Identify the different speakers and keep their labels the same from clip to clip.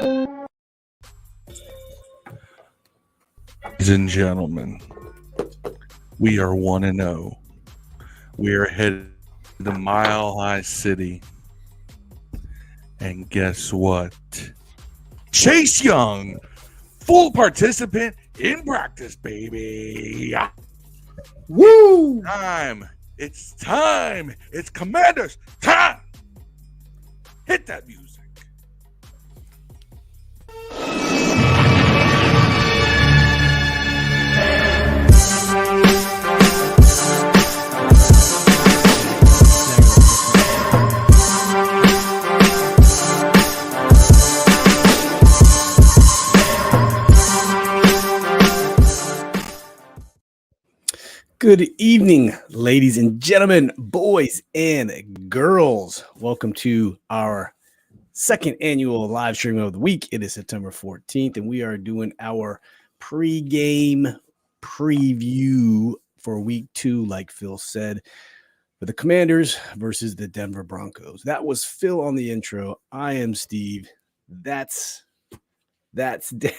Speaker 1: Ladies and gentlemen, we are 1-0. We are headed to the Mile High City. And guess what? Chase Young, full participant in practice, baby.
Speaker 2: Woo!
Speaker 1: It's time. It's Commanders time. Hit that music.
Speaker 2: Good evening, ladies and gentlemen, boys and girls. Welcome to our second annual live stream of the week. It is September 14th, and we are doing our pre-game preview for week 2, like Phil said, for the Commanders versus the Denver Broncos. That was Phil on the intro. I am Steve. That's Dan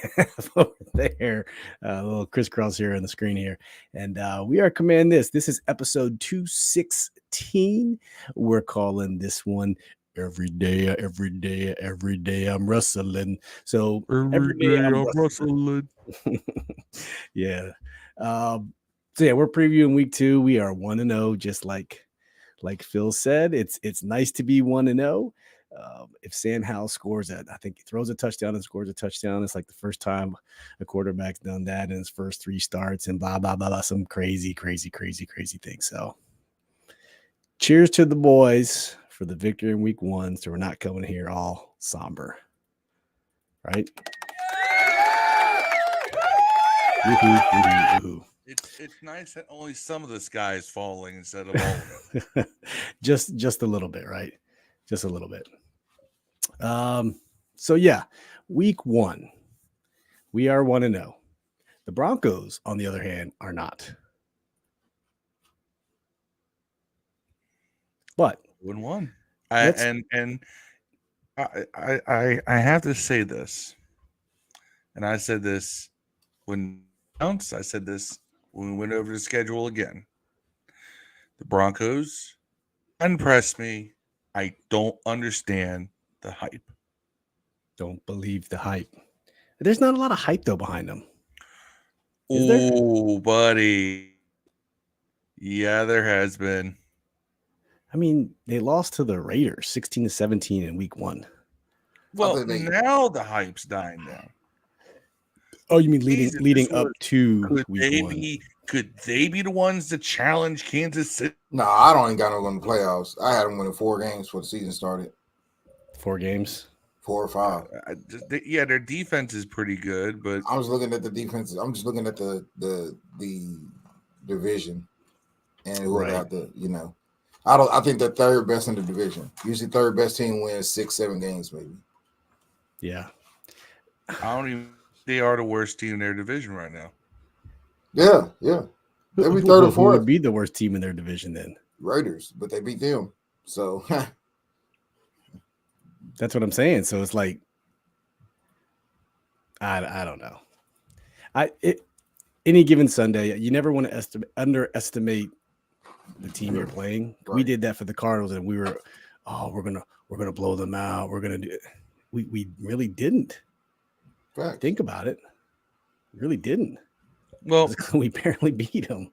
Speaker 2: over there. A little crisscross here on the screen here. And we are Command This. This is episode 216. We're calling this one Every Day I'm Wrestling. So every day I'm wrestling. Yeah. So yeah, we're previewing week 2. We are 1-0, just like Phil said. It's nice to be 1-0. If Sam Howell scores I think he throws a touchdown and scores a touchdown. It's like the first time a quarterback's done that in his first 3 starts and blah, blah, blah, blah, some crazy thing. So cheers to the boys for the victory in week 1. So we're not coming here all somber, right? Woo-hoo.
Speaker 1: It's nice that only some of the sky is falling instead of all of it.
Speaker 2: just a little bit, right? Just a little bit. So yeah, week 1, we are 1-0. The Broncos, on the other hand, are not. But
Speaker 1: 1-1. I have to say this, and I said this when announced. I said this when we went over the schedule again. The Broncos impressed me. I don't understand the hype.
Speaker 2: Don't believe the hype. There's not a lot of hype, though, behind them.
Speaker 1: Oh, buddy. Yeah, there has been.
Speaker 2: I mean, they lost to the Raiders 16-17 in week 1.
Speaker 1: Well, now the hype's dying down.
Speaker 2: Oh, you mean leading up to week 1?
Speaker 1: Could they be the ones to challenge Kansas City?
Speaker 3: No, I don't even got no in the playoffs. I had them winning 4 games before the season started.
Speaker 2: 4 games?
Speaker 3: 4 or 5.
Speaker 1: Yeah, their defense is pretty good, but
Speaker 3: I was looking at the defense. I'm just looking at the division and who got the, I think they're third best in the division. Usually third best team wins 6-7 games, maybe.
Speaker 2: Yeah.
Speaker 1: I don't even. They are the worst team in their division right now.
Speaker 3: Yeah. They'll be third or fourth.
Speaker 2: Who would be the worst team in their division then?
Speaker 3: Raiders, but they beat them. So
Speaker 2: that's what I'm saying. So it's like, I don't know. Any given Sunday, you never want to underestimate the team you're playing. Right. We did that for the Cardinals, and we were, we're gonna blow them out. We're gonna do it. We really didn't.
Speaker 3: Fact.
Speaker 2: Think about it. Really didn't.
Speaker 1: Well,
Speaker 2: we barely beat them.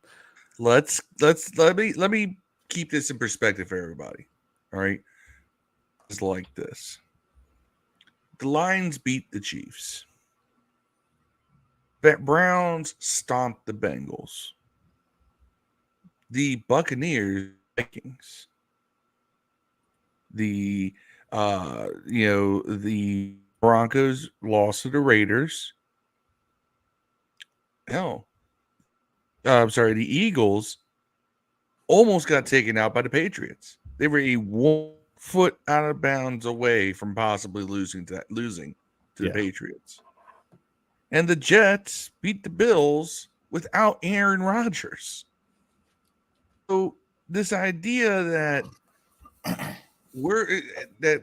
Speaker 1: Let me keep this in perspective for everybody. All right. It's like this. The Lions beat the Chiefs. The Browns stomped the Bengals. The Buccaneers, Vikings. The Broncos lost to the Raiders. The Eagles almost got taken out by the Patriots. They were a 1 foot out of bounds away from possibly losing to the Patriots. And the Jets beat the Bills without Aaron Rodgers. So this idea that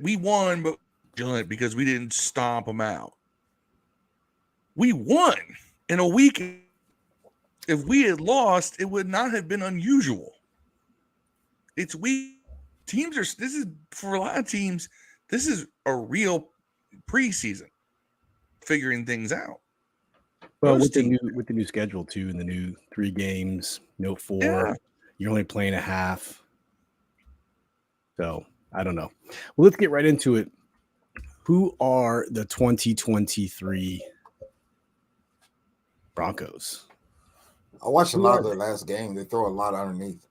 Speaker 1: we won, but because we didn't stomp them out. We won in a week. If we had lost, it would not have been unusual. It's weak. Teams are. This is for a lot of teams. This is a real preseason, figuring things out.
Speaker 2: Well, with the new schedule too, and the new 3 games, no 4, you're only playing a half. So I don't know. Well, let's get right into it. Who are the 2023 Broncos?
Speaker 3: I watched a lot of their last game. They throw a lot underneath.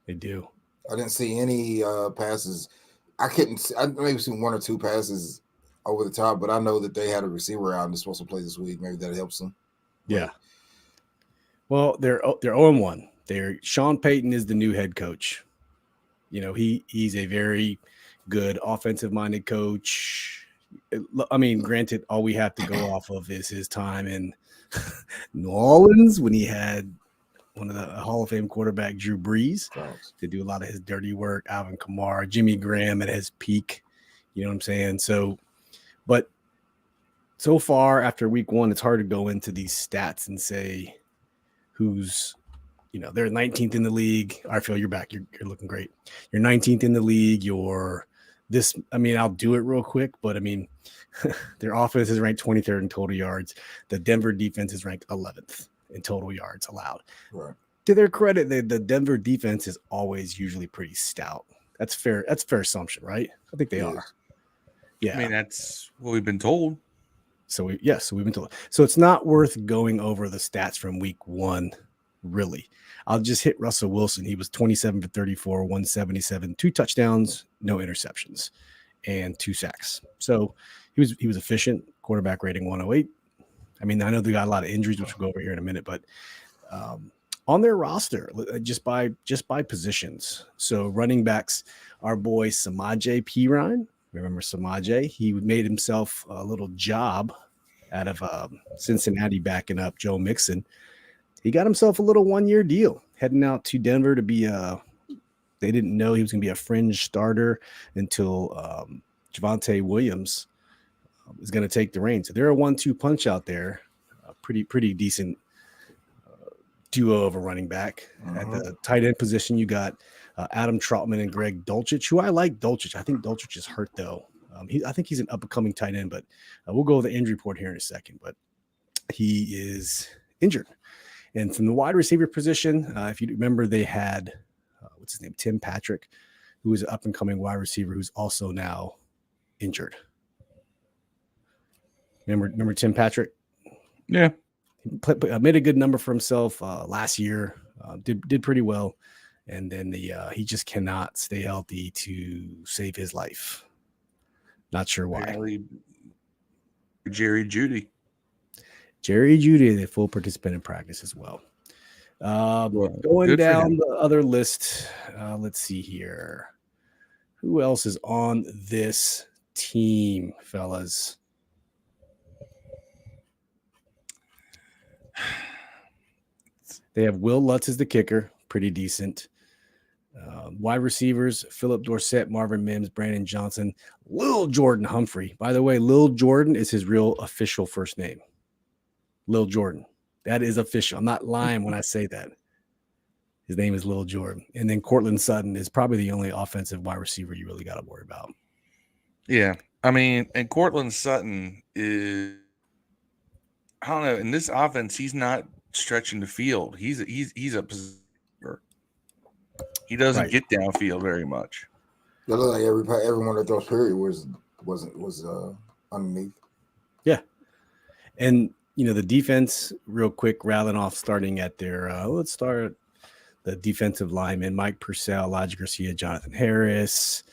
Speaker 2: They do.
Speaker 3: I didn't see any passes. I maybe seen 1 or 2 passes over the top, but I know that they had a receiver out and they're supposed to play this week. Maybe that helps them.
Speaker 2: Yeah. Well, they're 0-1. Sean Payton is the new head coach. You know, he's a very good offensive-minded coach. I mean, granted, all we have to go off of is his time in New Orleans when he had one of the Hall of Fame quarterback, Drew Brees, to do a lot of his dirty work. Alvin Kamara, Jimmy Graham at his peak. You know what I'm saying? So, but so far after week 1, it's hard to go into these stats and say who's, you know, they're 19th in the league. I feel you're back. You're looking great. You're 19th in the league. You're this. I mean, I'll do it real quick, but I mean, their offense is ranked 23rd in total yards. The Denver defense is ranked 11th in total yards allowed.
Speaker 3: Right.
Speaker 2: To their credit, the Denver defense is always usually pretty stout. That's fair. That's a fair assumption, right? I think they are. Yeah.
Speaker 1: I mean, that's what we've been told.
Speaker 2: So we've been told. So it's not worth going over the stats from week 1, really. I'll just hit Russell Wilson. He was 27 for 34, 177, 2 touchdowns, no interceptions, and 2 sacks. So he was efficient. Quarterback rating 108. I mean, I know they got a lot of injuries, which we'll go over here in a minute, but on their roster, just by positions. So running backs, our boy Samaje Perine. Remember Samaje? He made himself a little job out of Cincinnati backing up Joe Mixon. He got himself a little 1-year deal heading out to Denver to be they didn't know he was going to be a fringe starter until Javonte Williams is going to take the reins. So they're a 1-2 punch out there. Pretty decent duo of a running back. At the tight end position, you got Adam Trautman and Greg Dulcich, who I like Dulcich. I think Dulcich is hurt, though. I think he's an up-and-coming tight end, but we'll go over the injury report here in a second. But he is injured. And from the wide receiver position, if you remember, they had, what's his name, Tim Patrick, who was an up-and-coming wide receiver who's also now injured. Remember Tim Patrick?
Speaker 1: Yeah.
Speaker 2: He made a good number for himself last year, did pretty well. And then he just cannot stay healthy to save his life. Not sure why.
Speaker 1: Apparently, Jerry Jeudy,
Speaker 2: the full participant in practice as well. Going down the other list, let's see here. Who else is on this team, fellas? They have Will Lutz as the kicker, pretty decent. Wide receivers, Philip Dorsett, Marvin Mims, Brandon Johnson, Lil Jordan Humphrey. By the way, Lil Jordan is his real official first name. Lil Jordan. That is official. I'm not lying when I say that. His name is Lil Jordan. And then Cortland Sutton is probably the only offensive wide receiver you really got to worry about.
Speaker 1: Yeah. I mean, and Cortland Sutton is, I don't know, in this offense, he's not stretching the field. He's a positioner. He doesn't get downfield very much.
Speaker 3: It looked like everyone that throws period was underneath.
Speaker 2: Yeah. And you know, the defense, real quick, rattling off starting at their let's start the defensive linemen, Mike Purcell, Elijah Garcia, Jonathan Harris,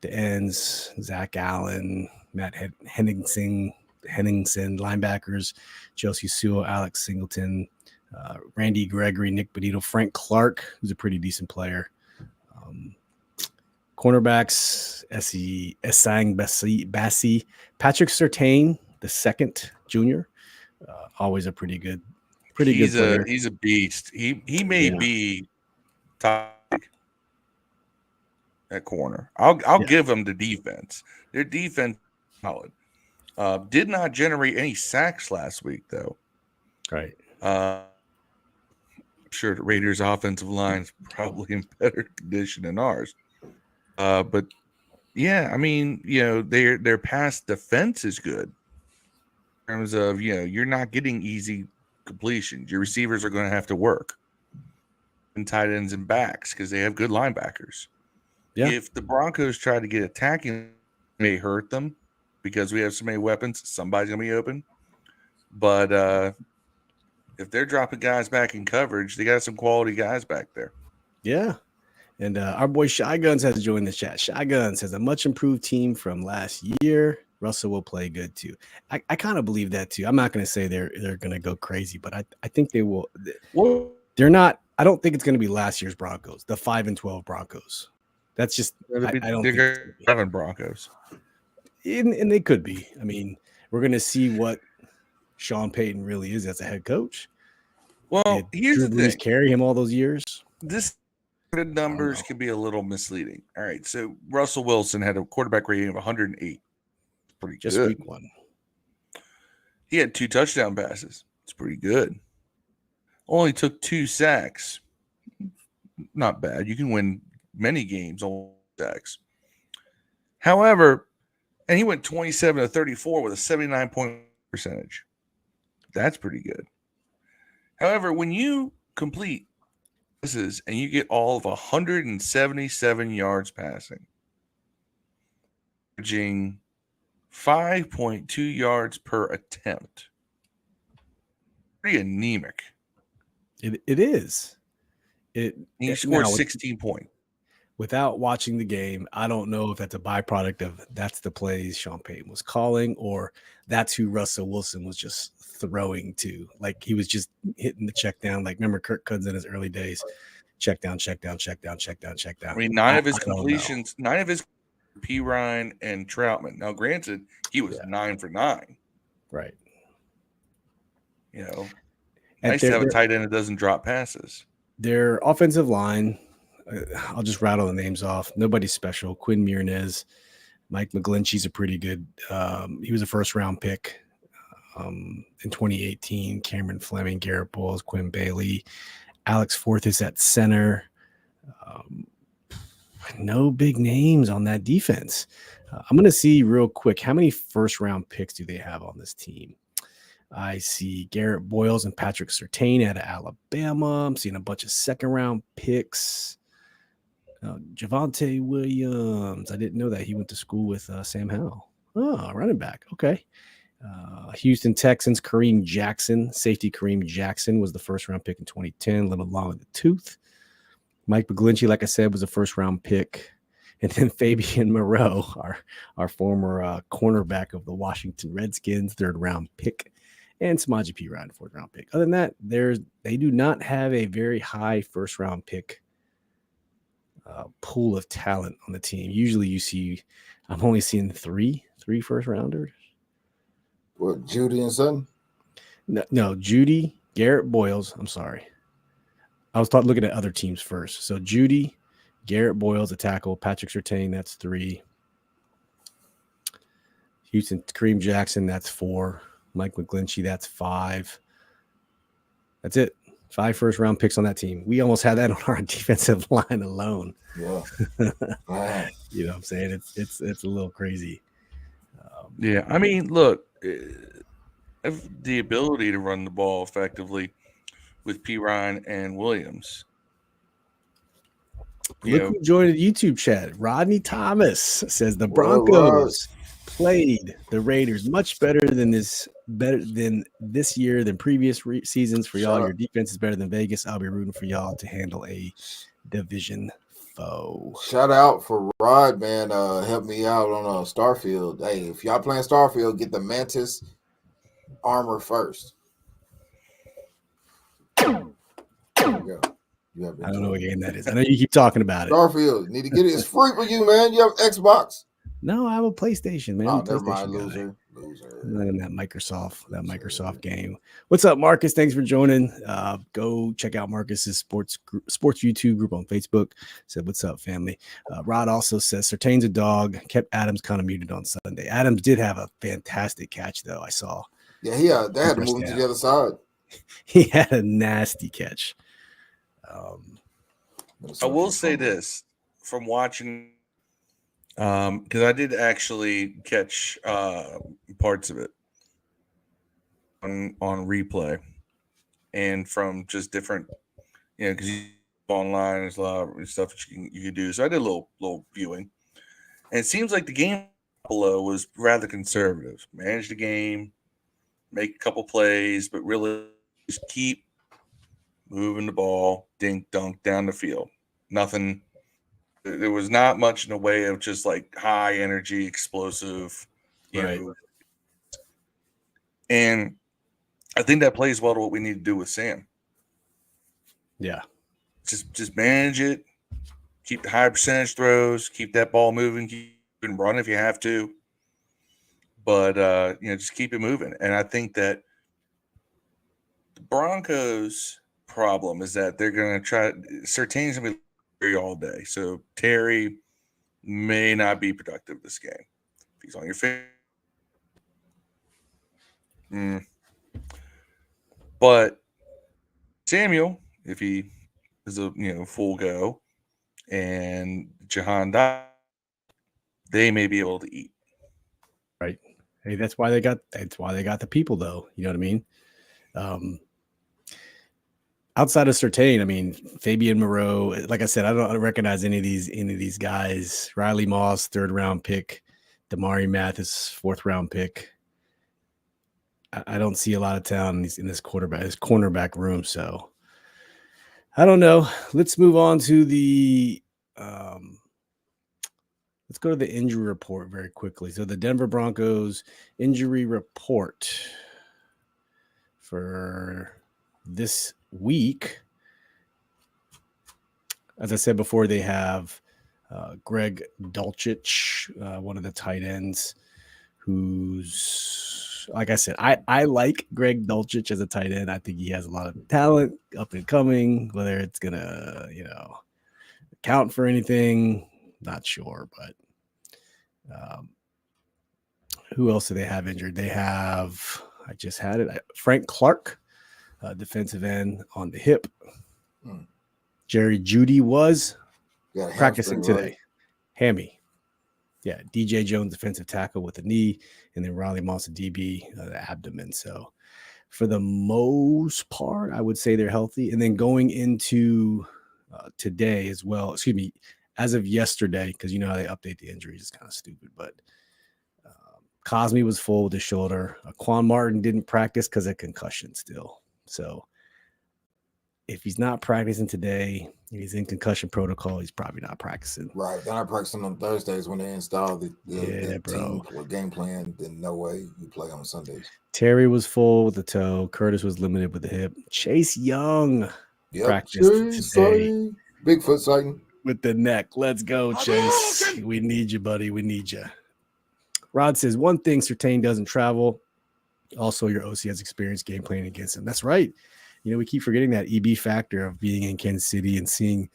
Speaker 2: the ends, Zach Allen, Matt Henningsen, linebackers, Chelsea Sewell, Alex Singleton, Randy Gregory, Nick Benito, Frank Clark, who's a pretty decent player. Cornerbacks, Essang Bassi, Patrick Surtain, the second junior, always a pretty good player.
Speaker 1: He's a beast. He may be top at corner. I'll give him the defense. Their defense solid. Did not generate any sacks last week, though.
Speaker 2: Right.
Speaker 1: I'm sure the Raiders' offensive line is probably in better condition than ours. But yeah, I mean, their pass defense is good in terms of you're not getting easy completions. Your receivers are going to have to work, and tight ends and backs because they have good linebackers.
Speaker 2: Yeah.
Speaker 1: If the Broncos try to get attacking, it may hurt them because we have so many weapons. Somebody's going to be open. But if they're dropping guys back in coverage, they got some quality guys back there.
Speaker 2: Yeah. And our boy Shy Guns has joined the chat. Shy Guns has a much improved team from last year. Russell will play good too. I kind of believe that too. I'm not going to say they're going to go crazy, but I think they will.
Speaker 1: Well,
Speaker 2: They're not. I don't think it's going to be last year's Broncos, the 5-12 Broncos. That's just. I don't think it's gonna be.
Speaker 1: 7 Broncos.
Speaker 2: And they could be. I mean, we're going to see what Sean Payton really is as a head coach.
Speaker 1: Well, here's the thing.
Speaker 2: Carry him all those years.
Speaker 1: This numbers can be a little misleading. All right, so Russell Wilson had a quarterback rating of 108. Pretty
Speaker 2: just
Speaker 1: good.
Speaker 2: Week 1.
Speaker 1: He had 2 touchdown passes. It's pretty good. Only took 2 sacks. Not bad. You can win many games on sacks. However, and he went 27 to 34 with a 79% percentage. That's pretty good. However, when you complete passes and you get all of 177 yards passing, averaging 5.2 yards per attempt, pretty anemic.
Speaker 2: It is.
Speaker 1: He scored 16 points.
Speaker 2: Without watching the game, I don't know if that's a byproduct of that's the plays Sean Payton was calling, or that's who Russell Wilson was just throwing to. Like he was just hitting the check down. Like remember Kirk Cousins in his early days, check down, check down, check down, check down, check down.
Speaker 1: I mean, 9 of his completions, 9 of his P. Ryan and Troutman. Now, granted, he was 9 for 9.
Speaker 2: Right.
Speaker 1: Nice to have a tight end that doesn't drop passes.
Speaker 2: Their offensive line, I'll just rattle the names off. Nobody's special. Quinn Murnez, Mike McGlinchey's a pretty good. He was a first-round pick in 2018. Cameron Fleming, Garrett Bowles, Quinn Bailey, Alex Forth is at center. No big names on that defense. I'm going to see real quick how many first-round picks do they have on this team. I see Garrett Boyles and Patrick Surtain out of Alabama. I'm seeing a bunch of second-round picks. Javonte Williams. I didn't know that. He went to school with Sam Howell. Oh, running back. Okay. Houston Texans, Kareem Jackson. Safety Kareem Jackson was the first-round pick in 2010, a little long in the tooth. Mike McGlinchey, like I said, was a first-round pick. And then Fabian Moreau, our former cornerback of the Washington Redskins, third-round pick. And Samaje Perine, fourth-round pick. Other than that, they do not have a very high first-round pick pool of talent on the team. Usually you see, I'm only seeing three first-rounders.
Speaker 3: What, Judy and Sutton?
Speaker 2: No, Judy, Garrett Boyles. I'm sorry. I was looking at other teams first. So Judy, Garrett Boyles, a tackle. Patrick Surtain, that's 3. Houston, Kareem Jackson, that's 4. Mike McGlinchey, that's 5. That's it. 5 first-round picks on that team. We almost had that on our defensive line alone.
Speaker 3: Yeah.
Speaker 2: You know what I'm saying? It's a little crazy.
Speaker 1: Yeah, I mean, look, the ability to run the ball effectively with P. Ryan and Williams.
Speaker 2: Look who joined the YouTube chat. Rodney Thomas says the Broncos played the Raiders much better than this year than previous seasons. For y'all, your defense is better than Vegas. I'll be rooting for y'all to handle a division foe.
Speaker 3: Shout out for Rod, man. Help me out on Starfield. Hey, if y'all playing Starfield, get the Mantis armor first. There you go.
Speaker 2: I don't know what game that is. I know you keep talking about it.
Speaker 3: Starfield, need to get it. It's free for you, man. You have Xbox.
Speaker 2: No, I have a PlayStation, man.
Speaker 3: Oh, never mind, loser. Loser.
Speaker 2: And then that Microsoft game. What's up, Marcus? Thanks for joining. Go check out Marcus's sports YouTube group on Facebook. Said, what's up, family? Rod also says, Surtain's a dog. Kept Adams kind of muted on Sunday. Adams did have a fantastic catch, though, I saw.
Speaker 3: Yeah, they had to move him to the other side.
Speaker 2: He had a nasty catch.
Speaker 1: I will say this from watching, because I did actually catch parts of it on replay, and from just different, because you online, there's a lot of stuff that you can do. So I did a little viewing, and it seems like the game below was rather conservative. Manage the game, make a couple plays, but really just keep moving the ball, dink dunk down the field. Nothing. There was not much in the way of just like high energy, explosive, you know. And I think that plays well to what we need to do with Sam.
Speaker 2: Yeah.
Speaker 1: Just manage it, keep the high percentage throws, keep that ball moving, keep and run if you have to. But just keep it moving. And I think that the Broncos' problem is that they're going to try. Surtain's going to be Terry all day, so Terry may not be productive this game. If he's on your face, but Samuel, if he is a full go, and Jahan, they may be able to eat.
Speaker 2: Right. Hey, that's why they got the people, though. You know what I mean? Outside of Surtain, I mean, Fabian Moreau, like I said, I don't recognize any of these guys. Riley Moss, 3rd round pick, Damari Mathis, 4th round pick. I don't see a lot of talent in this cornerback room. So I don't know. Let's move on to the let's go to the injury report very quickly. So the Denver Broncos injury report for this week, as I said before, they have Greg Dulcich, one of the tight ends, who's, like I said, I like Greg Dulcich as a tight end. I think he has a lot of talent, up and coming. Whether it's gonna count for anything, not sure. But who else do they have injured? They have, I just had it, Frank Clark, defensive end on the hip. Jerry Jeudy was practicing today. Right? Hammy. Yeah, DJ Jones, defensive tackle with the knee, and then Riley Moss, DB, the abdomen. So for the most part, I would say they're healthy. And then going into today as well, as of yesterday, because you know how they update the injuries, it's kind of stupid, but Cosme was full with his shoulder. Quan Martin didn't practice because of concussion still. So if he's not practicing today, he's in concussion protocol, he's probably not practicing.
Speaker 3: Right. They're not practicing on Thursdays when they install the team game plan. Then no way you play on Sundays.
Speaker 2: Terry was full with the toe. Curtis was limited with the hip. Chase Young practiced today.
Speaker 3: Bigfoot sighting.
Speaker 2: With the neck. Let's go, Chase. We need you, buddy. We need you. Rod says, one thing, Surtain doesn't travel. Also, your OC has experience game playing against him. That's right. We keep forgetting that EB factor of being in Kansas City and seeing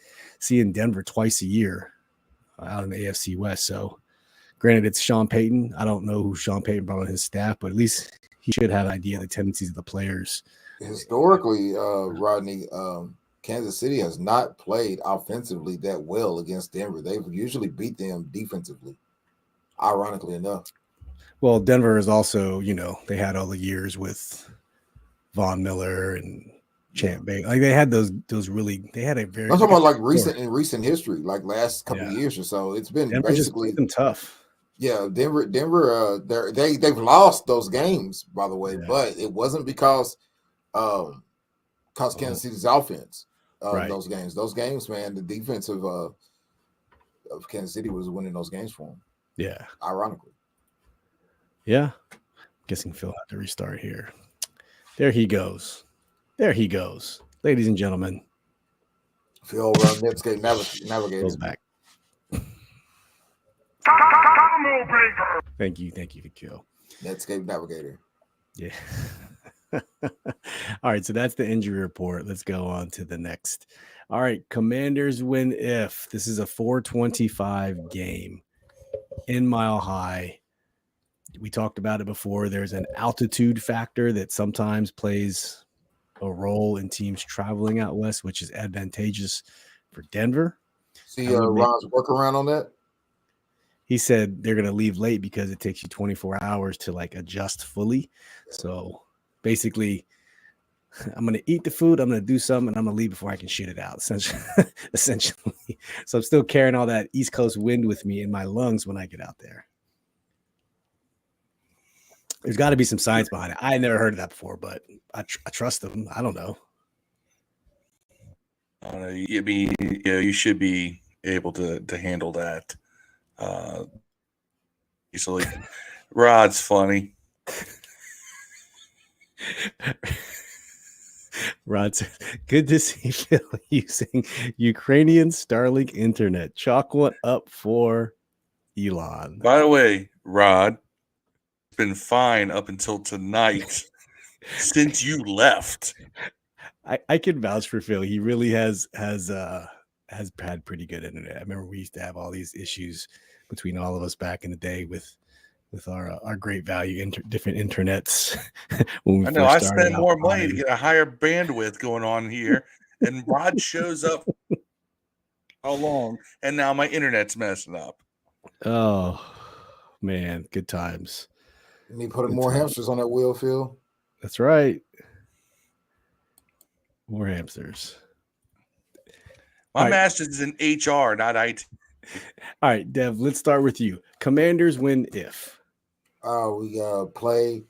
Speaker 2: Denver twice a year out in the AFC West. So, granted, it's Sean Payton. I don't know who Sean Payton brought on his staff, but at least he should have an idea of the tendencies of the players.
Speaker 3: Historically, Rodney, Kansas City has not played offensively that well against Denver. They've usually beat them defensively, ironically enough.
Speaker 2: Well, Denver is also, they had all the years with Von Miller and Champ Bay. Like they had those really, they had a very.
Speaker 3: I'm talking about in recent history, like last couple of years or so. It's been
Speaker 2: Denver
Speaker 3: basically
Speaker 2: just tough.
Speaker 3: Yeah, Denver. They've lost those games, by the way, but it wasn't because Kansas City's offense. Those games, man, the defense of Kansas City was winning those games for them.
Speaker 2: Yeah,
Speaker 3: ironically.
Speaker 2: Yeah, guessing Phil had to restart here. There he goes. Ladies and gentlemen.
Speaker 3: Phil run Netscape Navigator.
Speaker 2: Goes back. Thank you, Kill.
Speaker 3: Netscape Navigator.
Speaker 2: Yeah. All right, so that's the injury report. Let's go on to the next. All right, Commanders win if. This is a 425 game in Mile High. We talked about it before. There's an altitude factor that sometimes plays a role in teams traveling out west, which is advantageous for Denver.
Speaker 3: See Ron's workaround on that?
Speaker 2: He said they're going to leave late because it takes you 24 hours to like adjust fully. So basically, I'm going to eat the food, I'm going to do something, and I'm going to leave before I can shit it out, essentially. So I'm still carrying all that East Coast wind with me in my lungs when I get out there. There's got to be some science behind it. I had never heard of that before, but I trust them. I don't know.
Speaker 1: You should be able to handle that. Easily. Rod's funny.
Speaker 2: Rod said, good to see Phil using Ukrainian Starlink internet. Chalk one up for Elon.
Speaker 1: By the way, Rod, it's been fine up until tonight since you left.
Speaker 2: I can vouch for Phil. He really has had pretty good internet. I remember we used to have all these issues between all of us back in the day with our great value different internets. When we
Speaker 1: I know I
Speaker 2: first started
Speaker 1: spent more money
Speaker 2: buying.
Speaker 1: to get a higher bandwidth going on here, and Rod shows up how long, and now my internet's messing up.
Speaker 2: Oh man, good times.
Speaker 3: You need putting more hamsters on that wheel, Phil.
Speaker 2: That's right. More hamsters.
Speaker 1: My master's is in HR, not IT.
Speaker 2: All right, Dev, let's start with you. Commanders win if.
Speaker 3: We play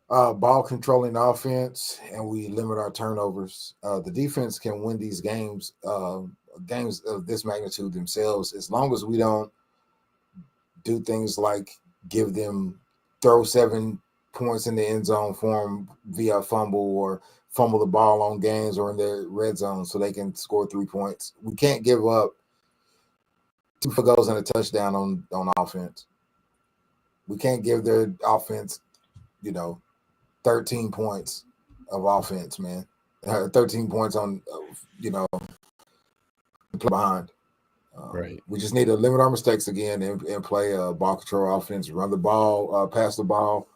Speaker 3: ball controlling offense, and we limit our turnovers. The defense can win these games of this magnitude themselves, as long as we don't do things like give them throw 7 points in the end zone for them via fumble, or fumble the ball on games or in the red zone so they can score 3 points. We can't give up 2 field goals and a touchdown on offense. We can't give their offense, 13 points of offense, man. 13 points on, play behind.
Speaker 2: Right.
Speaker 3: We just need to limit our mistakes again and play ball control offense, run the ball, pass the ball.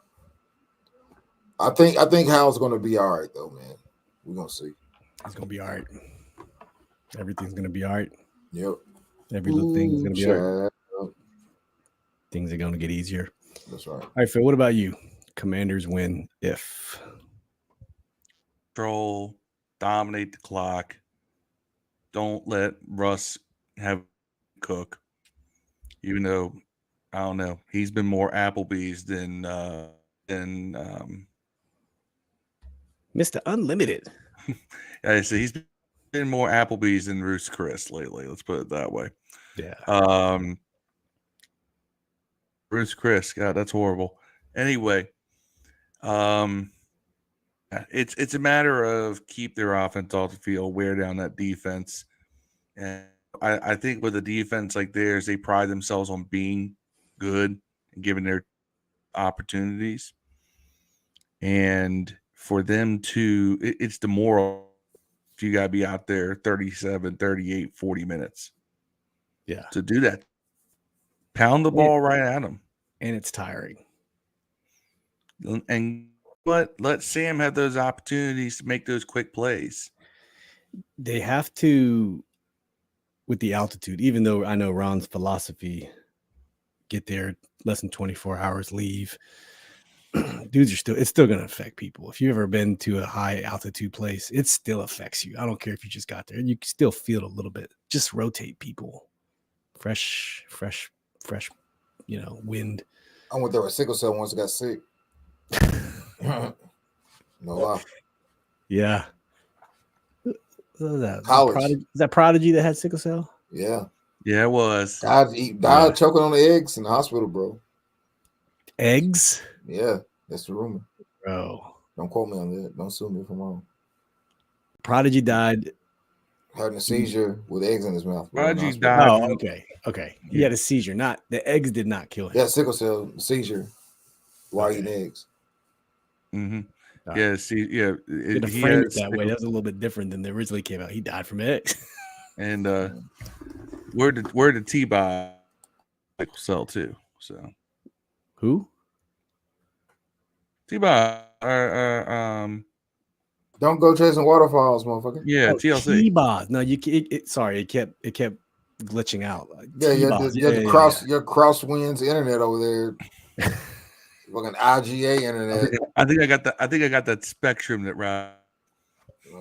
Speaker 3: I think Hal's going to be all right, though, man. We're going to see.
Speaker 2: It's going to be all right. Everything's going to be all right.
Speaker 3: Yep.
Speaker 2: Every little thing's going to be all right. Things are going to get easier.
Speaker 3: That's right.
Speaker 2: All right, Phil, what about you? Commanders win if.
Speaker 1: Control, dominate the clock. Don't let Russ have cook. Even though, I don't know, he's been more Applebee's than
Speaker 2: Mr. Unlimited.
Speaker 1: I see he's been more Applebee's than Ruth's Chris lately. Let's put it that way.
Speaker 2: Yeah.
Speaker 1: Ruth's Chris, God, that's horrible. Anyway, it's a matter of keep their offense off the field, wear down that defense. And I think with a defense like theirs, they pride themselves on being good and giving their opportunities. And for them to, it's the moral. You got to be out there 37, 38, 40 minutes.
Speaker 2: Yeah.
Speaker 1: To do that. Pound the ball right at them.
Speaker 2: And it's tiring.
Speaker 1: And let Sam have those opportunities to make those quick plays.
Speaker 2: They have to, with the altitude, even though I know Ron's philosophy, get there less than 24 hours, leave. Dudes it's still going to affect people. If you've ever been to a high altitude place, it still affects you. I don't care if you just got there. You can still feel it a little bit. Just rotate people. Fresh, wind.
Speaker 3: I went there with sickle cell once I got sick. No lie.
Speaker 2: Yeah. What was that?
Speaker 3: College.
Speaker 2: Is that Prodigy that had sickle cell?
Speaker 3: Yeah.
Speaker 1: Yeah, it was.
Speaker 3: Died choking on the eggs in the hospital, bro.
Speaker 2: Eggs?
Speaker 3: Yeah, that's the rumor.
Speaker 2: Bro.
Speaker 3: Don't quote me on that. Don't sue me if I'm wrong.
Speaker 2: Prodigy died.
Speaker 3: Having a seizure with eggs in his mouth.
Speaker 1: Prodigy died.
Speaker 2: Oh, okay. He had a seizure. The eggs did not kill him.
Speaker 3: Yeah, sickle cell seizure. while eating eggs.
Speaker 1: Mm-hmm.
Speaker 2: All
Speaker 1: Yeah,
Speaker 2: right.
Speaker 1: see, yeah,
Speaker 2: You had to frame it that way. That was a little bit different than they originally came out. He died from eggs.
Speaker 1: And where did T-Bob sell to? So
Speaker 2: Who?
Speaker 1: T-Bob,
Speaker 3: Don't go chasing waterfalls, motherfucker.
Speaker 1: yeah,
Speaker 2: Oh,
Speaker 1: TLC.
Speaker 2: T-Boz. No, you. Sorry, it kept glitching out.
Speaker 3: Yeah,
Speaker 2: T-Boz.
Speaker 3: you had to cross your crosswinds internet over there. Fucking IGA internet.
Speaker 1: I think I got that Spectrum that right.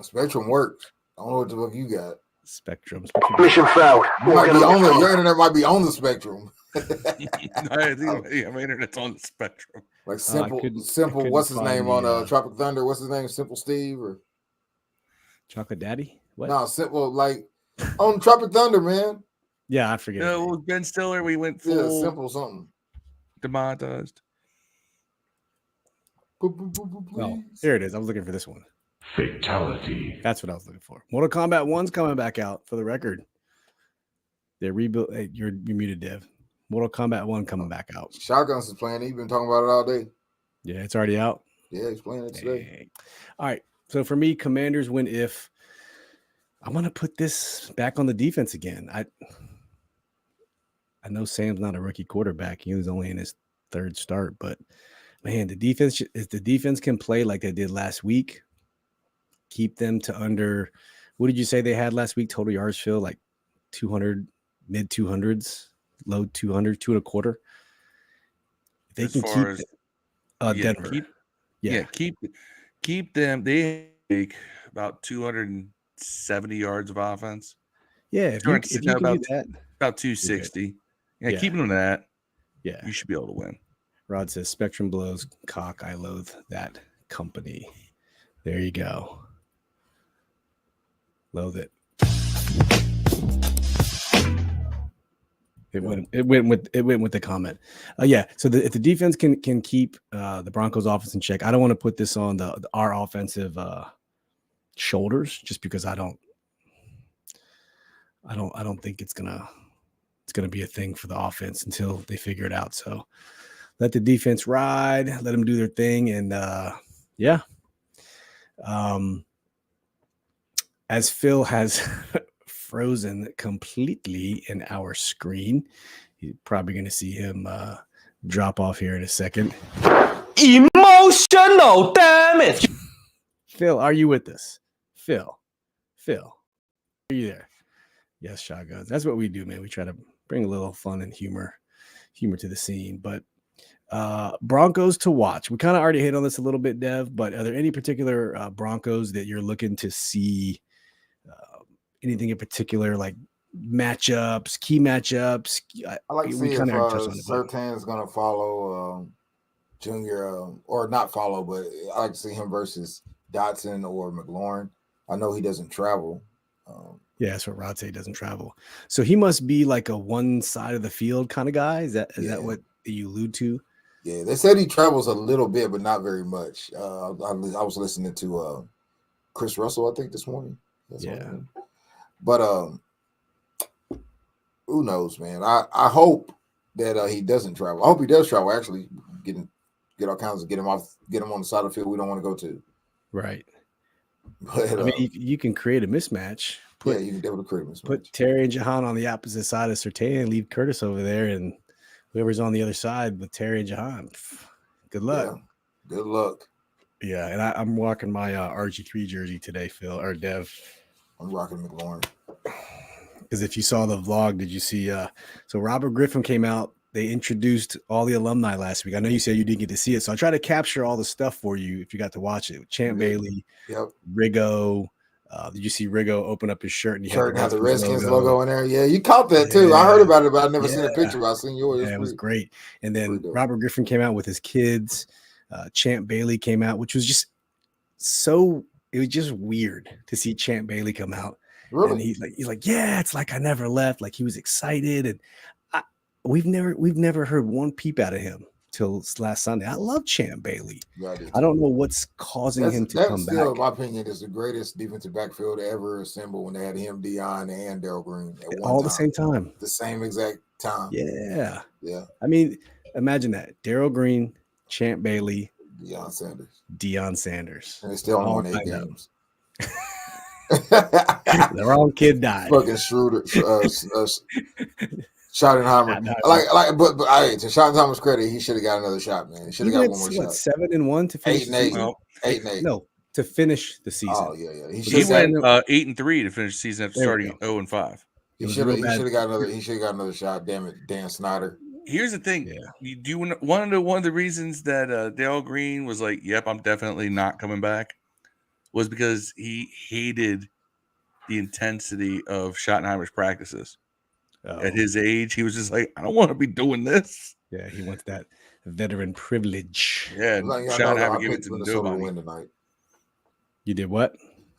Speaker 3: Spectrum works. I don't know what the fuck you got.
Speaker 2: Spectrum.
Speaker 4: Mission failed.
Speaker 3: Your internet might be on the Spectrum.
Speaker 1: I think my internet's on the Spectrum.
Speaker 3: Like simple.
Speaker 2: couldn't
Speaker 3: What's his name
Speaker 2: find
Speaker 3: on Tropic Thunder? What's his name? Simple Steve or
Speaker 2: Chocolate Daddy? What?
Speaker 3: no, simple like on Tropic Thunder, man.
Speaker 2: Yeah, I forget.
Speaker 1: No, it was Ben Stiller. We went full
Speaker 3: Simple something.
Speaker 1: demonetized.
Speaker 2: Well, here it is. I was looking for this one.
Speaker 4: Fatality.
Speaker 2: That's what I was looking for. Mortal Kombat 1's coming back out for the record. They rebuilt. Hey, you're muted, Dev. Mortal Kombat 1 coming back out.
Speaker 3: Shotguns is playing. He's been talking about it all day.
Speaker 2: Yeah, it's already out.
Speaker 3: Yeah, he's playing it today.
Speaker 2: Dang. All right. So for me, Commanders win if I'm gonna put this back on the defense again. I know Sam's not a rookie quarterback. He was only in his third start, but man, the defense, if the defense can play like they did last week, keep them to under, what did you say they had last week? Total yards, Phil, like 200, mid 200s, low 200, 2.25. If they can keep Denver.
Speaker 1: Keep them. They take about 270 yards of offense.
Speaker 2: Yeah, if you can do that,
Speaker 1: about 260. Yeah, keep them that.
Speaker 2: Yeah,
Speaker 1: you should be able to win.
Speaker 2: Rod says Spectrum blows cock. I loathe that company. There you go. Loathe it. It went with the comment. Yeah. So if the defense can keep the Broncos offense in check, I don't want to put this on our offensive shoulders just because I don't think it's gonna be a thing for the offense until they figure it out. So let the defense ride, let them do their thing, and yeah. As Phil has frozen completely in our screen, you're probably going to see him drop off here in a second.
Speaker 4: Emotional damage.
Speaker 2: Phil, are you with us? Phil, are you there? Yes, shotguns. That's what we do, man. We try to bring a little fun and humor to the scene. But Broncos to watch. We kind of already hit on this a little bit, Dev, but are there any particular Broncos that you're looking to see? Anything in particular, like matchups, key matchups?
Speaker 3: I like to see if Surtain is going to follow Junior, or not follow, but I like to see him versus Dotson or McLaurin. I know he doesn't travel.
Speaker 2: Yeah, that's what Rod said. He doesn't travel, so he must be like a one side of the field kind of guy. Is that what you allude to?
Speaker 3: Yeah, they said he travels a little bit, but not very much. I was listening to Chris Russell, I think, this morning. But who knows, man? I hope that he doesn't travel. I hope he does travel. Actually, get all kinds of get him on the side of the field we don't want to go to.
Speaker 2: Right.
Speaker 3: But
Speaker 2: I mean, you can create a mismatch.
Speaker 3: You can definitely create a mismatch.
Speaker 2: Put Terry and Jahan on the opposite side of Surtain and leave Curtis over there, and whoever's on the other side with Terry and Jahan. Good luck.
Speaker 3: Yeah, good luck.
Speaker 2: Yeah, and I'm rocking my RG3 jersey today, Phil or Dev.
Speaker 3: I'm rocking McLaurin.
Speaker 2: Because if you saw the vlog, did you see? So Robert Griffin came out. They introduced all the alumni last week. I know you said you didn't get to see it, so I try to capture all the stuff for you if you got to watch it. Champ Bailey, Riggo. Did you see Riggo open up his shirt and he
Speaker 3: had the Redskins logo in there? Yeah, you caught that too. Yeah. I heard about it, but I've never seen a picture. I've seen yours.
Speaker 2: Yeah, it was great. And then Robert Griffin came out with his kids. Champ Bailey came out, which was just it was just weird to see Champ Bailey come out. Really? And he's like, yeah, it's like I never left. Like he was excited, and we've never heard one peep out of him till last Sunday. I love Champ Bailey. I don't know what's causing him to come back.
Speaker 3: In my opinion, is the greatest defensive backfield ever assembled when they had him, Dion, and Darrell Green at one time.
Speaker 2: The same time.
Speaker 3: The same exact time.
Speaker 2: Yeah.
Speaker 3: Yeah.
Speaker 2: I mean, imagine that. Darrell Green, Champ Bailey,
Speaker 3: Deion Sanders.
Speaker 2: And
Speaker 3: they still
Speaker 2: all
Speaker 3: won 8
Speaker 2: lined up.
Speaker 3: games.
Speaker 2: The wrong kid died.
Speaker 3: Fucking Schroeder, Schottenheimer. But to Schottenheimer's credit, he should have got another shot, man. He should have got one more shot.
Speaker 2: 7-1 to finish
Speaker 3: 8-8.
Speaker 2: the season?
Speaker 3: 8-8.
Speaker 2: No, to finish the season.
Speaker 3: Oh yeah.
Speaker 1: He went 8-3 to finish the season after
Speaker 2: There we
Speaker 1: starting 0-5.
Speaker 3: He should have got another. He should have got another shot. Damn it, Dan Snyder.
Speaker 1: Here's the thing. Yeah. You do want to know one of the reasons that Dale Green was like, "Yep, I'm definitely not coming back," was because he hated the intensity of Schottenheimer's practices. At his age, he was just like, "I don't want to be doing this."
Speaker 2: Yeah, he wants that veteran privilege.
Speaker 1: Yeah, Schottenheimer gave it to
Speaker 3: Minnesota
Speaker 1: nobody.
Speaker 3: win tonight.
Speaker 2: You did what?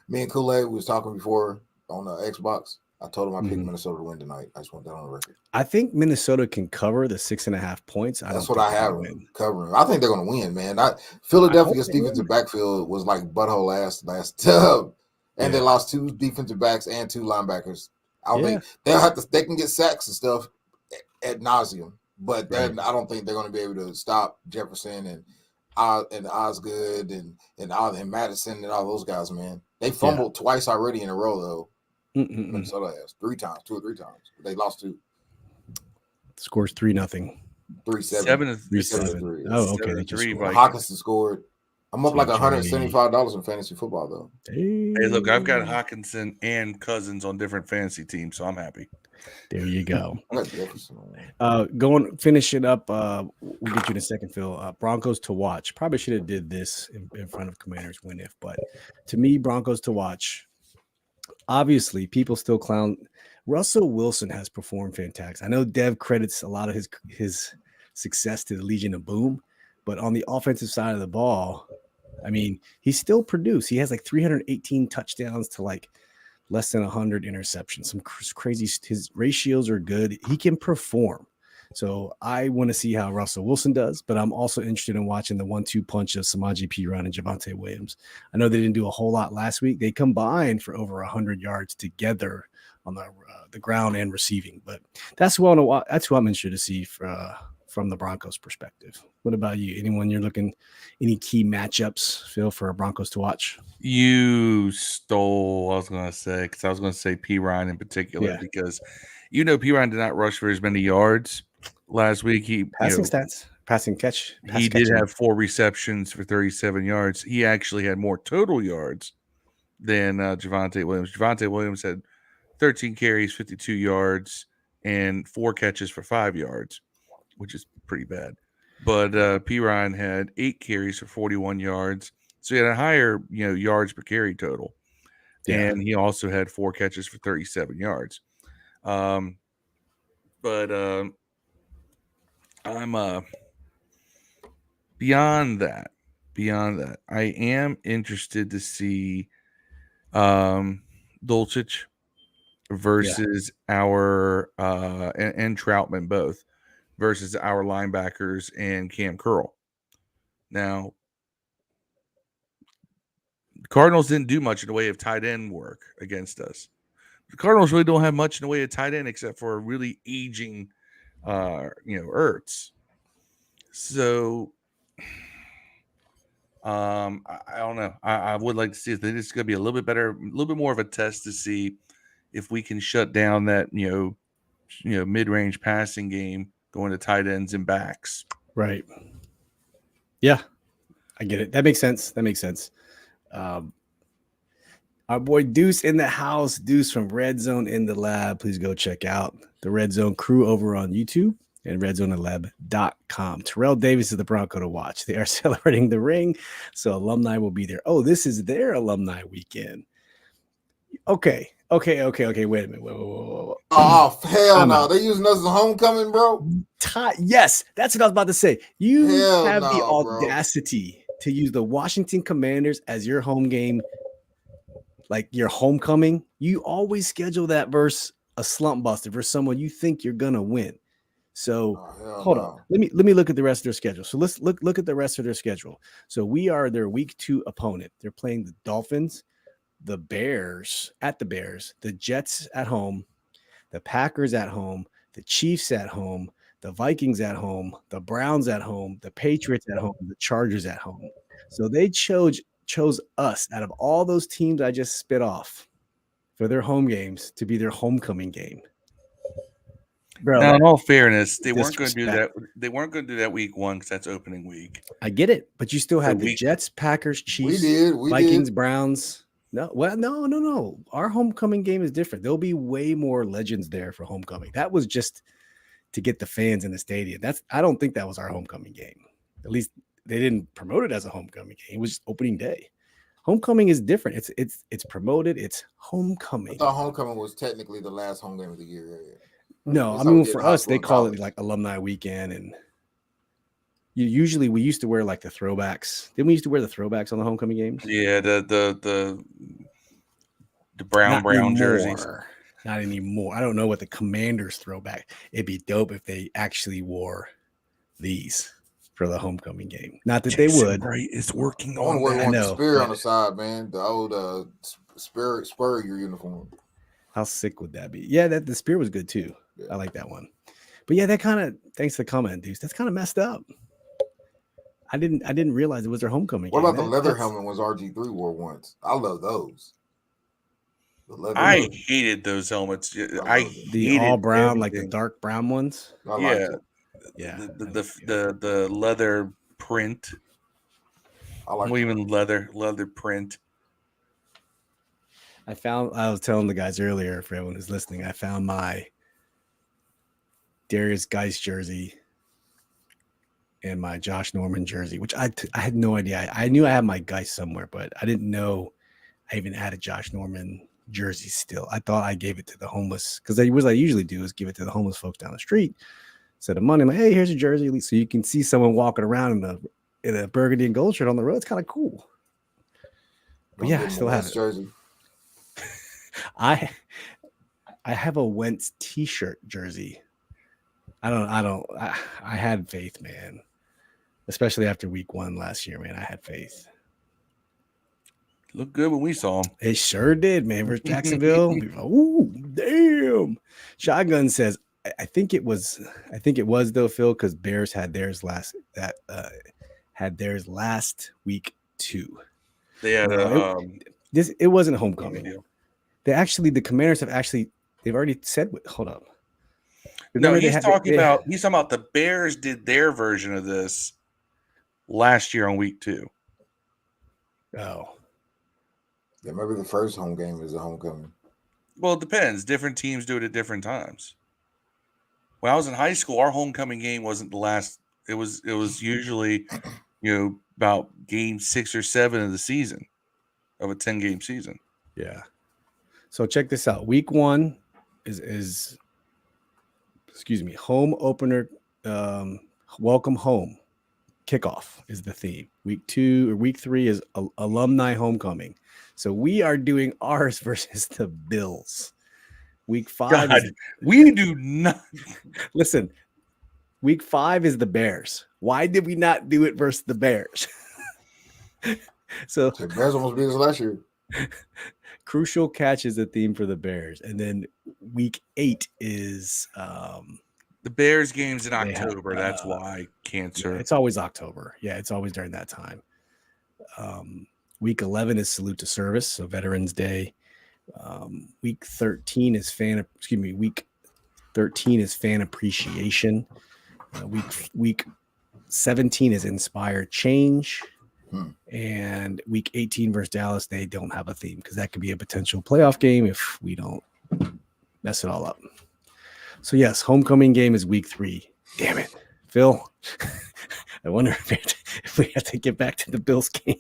Speaker 3: Me and Kool-Aid was talking before on Xbox. I told him I picked Minnesota to win tonight. I just want that on the record.
Speaker 2: I think Minnesota can cover the 6.5 points.
Speaker 3: That's what I have covering. I think they're going to win, man. Philadelphia's defensive backfield was like butthole last tub, and they lost 2 defensive backs and 2 linebackers. I think they can get sacks and stuff ad nauseum, but I don't think they're going to be able to stop Jefferson and Osgood and Madison and all those guys, man. They fumbled twice already in a row, though. Minnesota has 2 or 3 times. They lost 2.
Speaker 2: Scores 3-0.
Speaker 3: 3-7.
Speaker 2: 3-7. Oh, okay.
Speaker 3: 7-3. Hawkinson scored. I'm up like $175 in fantasy football, though.
Speaker 1: Hey, look, I've got Hawkinson and Cousins on different fantasy teams, so I'm happy.
Speaker 2: There you go. Finish it up. We'll get you in a second, Phil. Broncos to watch. Probably should have did this in front of Commanders win if, but to me, Broncos to watch. Obviously, people still clown. Russell Wilson has performed fantastic. I know Dev credits a lot of his success to the Legion of Boom, but on the offensive side of the ball, I mean, he still produced. He has like 318 touchdowns to like less than 100 interceptions. Some crazy. His ratios are good. He can perform. So I want to see how Russell Wilson does, but I'm also interested in watching the 1-2 punch of Samaje Perine and Javonte Williams. I know they didn't do a whole lot last week. They combined for over 100 yards together on the ground and receiving, but that's who I'm interested to see from the Broncos perspective. What about you? Anyone you're looking, any key matchups, Phil, for Broncos to watch?
Speaker 1: You stole what I was going to say, because I was going to say Perine in particular, because Perine did not rush for as many yards last week. He
Speaker 2: passing catch.
Speaker 1: He did have 4 receptions for 37 yards. He actually had more total yards than Javonte Williams. Javonte Williams had 13 carries, 52 yards, and 4 catches for 5 yards, which is pretty bad. But Perine had 8 carries for 41 yards, so he had a higher yards per carry total, and he also had 4 catches for 37 yards. But I'm beyond that. I am interested to see Dulcich versus our and Troutman both versus our linebackers and Cam Curl. Now, the Cardinals didn't do much in the way of tight end work against us. The Cardinals really don't have much in the way of tight end except for a really aging Ertz. So I don't know. I would like to see if this is going to be a little bit better, a little bit more of a test to see if we can shut down that mid-range passing game going to tight ends and backs.
Speaker 2: Right. Yeah, I get it. That makes sense. Our boy Deuce in the house. Deuce from Red Zone in the Lab. Please go check out the Red Zone crew over on YouTube and redzonelab.com. Terrell Davis is the Bronco to watch. They are celebrating the ring, so alumni will be there. Oh, this is their alumni weekend. Okay. Wait a minute. Whoa.
Speaker 3: Oh, hell no. They using us as homecoming, bro?
Speaker 2: Yes, that's what I was about to say. You have the audacity to use the Washington Commanders as your home game, like your homecoming. You always schedule that versus a slump buster, versus someone you think you're going to win. So hold on. Let me look at the rest of their schedule. So let's look at the rest of their schedule. So we are their week 2 opponent. They're playing the Dolphins, the Bears, the Jets at home, the Packers at home, the Chiefs at home, the Vikings at home, the Browns at home, the Patriots at home, the Chargers at home. So they chose us out of all those teams I just spit off for their home games to be their homecoming game. Bro,
Speaker 1: now, in all fairness, they weren't going to do
Speaker 2: disrespect.
Speaker 1: that. They weren't going to do that week 1 because that's opening week.
Speaker 2: I get it, but you still
Speaker 1: So
Speaker 2: had the
Speaker 1: week-
Speaker 2: Jets, Packers, Chiefs,
Speaker 3: We
Speaker 2: Vikings,
Speaker 3: did.
Speaker 2: Browns. No. Our homecoming game is different. There'll be way more legends there for homecoming. That was just to get the fans in the stadium. I don't think that was our homecoming game. At least they didn't promote it as a homecoming game. It was opening day. Homecoming is different. It's promoted. It's homecoming.
Speaker 3: I thought homecoming was technically the last home game of the year.
Speaker 2: No,
Speaker 3: That's
Speaker 2: I
Speaker 3: how we
Speaker 2: mean
Speaker 3: did
Speaker 2: for
Speaker 3: high
Speaker 2: us,
Speaker 3: school
Speaker 2: they
Speaker 3: and
Speaker 2: call it
Speaker 3: college.
Speaker 2: like alumni weekend, and we used to wear like the throwbacks. Didn't we used to wear the throwbacks on the homecoming games?
Speaker 1: Yeah, the brown jerseys.
Speaker 2: Not anymore. I don't know what the Commanders throwback. It'd be dope if they actually wore these for the homecoming game. Not that they would.
Speaker 1: Right, it's working
Speaker 3: I want
Speaker 1: on
Speaker 3: to wear
Speaker 1: that.
Speaker 3: one with the
Speaker 2: know,
Speaker 3: spear
Speaker 2: but-
Speaker 3: on the side, man. The old Spurrier uniform.
Speaker 2: How sick would that be? Yeah, the spear was good too.
Speaker 3: Yeah.
Speaker 2: I like that one. But yeah, that kind of, thanks for the comment, Deuce. That's kind of messed up. I didn't realize it was their homecoming
Speaker 3: What
Speaker 2: game.
Speaker 3: about the leather
Speaker 2: That's-
Speaker 3: helmet ones RG3 wore once? I love those. The leather
Speaker 1: I
Speaker 3: helmet.
Speaker 1: hated those helmets.
Speaker 3: love
Speaker 1: I
Speaker 3: it.
Speaker 2: The
Speaker 1: hated
Speaker 2: all brown, like the
Speaker 1: everything.
Speaker 2: dark brown ones.
Speaker 3: I liked
Speaker 1: Yeah.
Speaker 3: it.
Speaker 2: Yeah.
Speaker 1: The leather print.
Speaker 3: I like
Speaker 1: Well, even leather print.
Speaker 2: I was telling the guys earlier, for everyone who's listening, I found my Darius Geis jersey and my Josh Norman jersey, which I had no idea. I knew I had my Geis somewhere, but I didn't know I even had a Josh Norman jersey still. I thought I gave it to the homeless, because what I usually do is give it to the homeless folks down the street. Instead of money, I'm like, hey, here's a jersey, at least so you can see someone walking around in a burgundy and gold shirt on the road. It's kind of cool. But
Speaker 3: Don't
Speaker 2: yeah,
Speaker 3: give
Speaker 2: I
Speaker 3: him a
Speaker 2: still have
Speaker 3: Wentz
Speaker 2: it.
Speaker 3: jersey.
Speaker 2: I have a Wentz t-shirt jersey. I had faith, man. Especially after week 1 last year, man. I had faith.
Speaker 1: Looked good when we saw them.
Speaker 2: It sure did, man. Versus Jacksonville. Ooh, damn. Shotgun says, I think it was though, Phil, because Bears had theirs last week too.
Speaker 1: They had
Speaker 2: No, it wasn't homecoming. The Commanders they've already said hold up.
Speaker 1: No,
Speaker 2: Remember
Speaker 1: he's talking about the Bears did their version of this last year on week 2.
Speaker 2: Oh.
Speaker 3: Yeah, maybe the first home game is a homecoming.
Speaker 1: Well, it depends. Different teams do it at different times. When I was in high school, our homecoming game wasn't the last. It was usually, about game 6 or 7 of the season, of a 10-game season.
Speaker 2: Yeah. So check this out. Week 1 is home opener. Welcome home. Kickoff is the theme. Week 3 is alumni homecoming. So we are doing ours versus the Bills. Week 5
Speaker 1: God, we do not.
Speaker 2: Listen, week 5 is the Bears. Why did we not do it versus the Bears? So
Speaker 3: The Bears almost beat us last year.
Speaker 2: crucial catch is the theme for the Bears. And then week 8 is
Speaker 1: The Bears game's in
Speaker 2: They have,
Speaker 1: October. That's why cancer.
Speaker 2: yeah, it's always October. Yeah, it's always during that time. Week 11 is Salute to Service, so Veterans Day. Week 13 is Week 13 is Fan Appreciation. Week 17 is Inspire Change. And week 18 versus Dallas, they don't have a theme because that could be a potential playoff game if we don't mess it all up. So yes, homecoming game is week 3. Damn it, Phil. I wonder if we have to get back to the Bills game.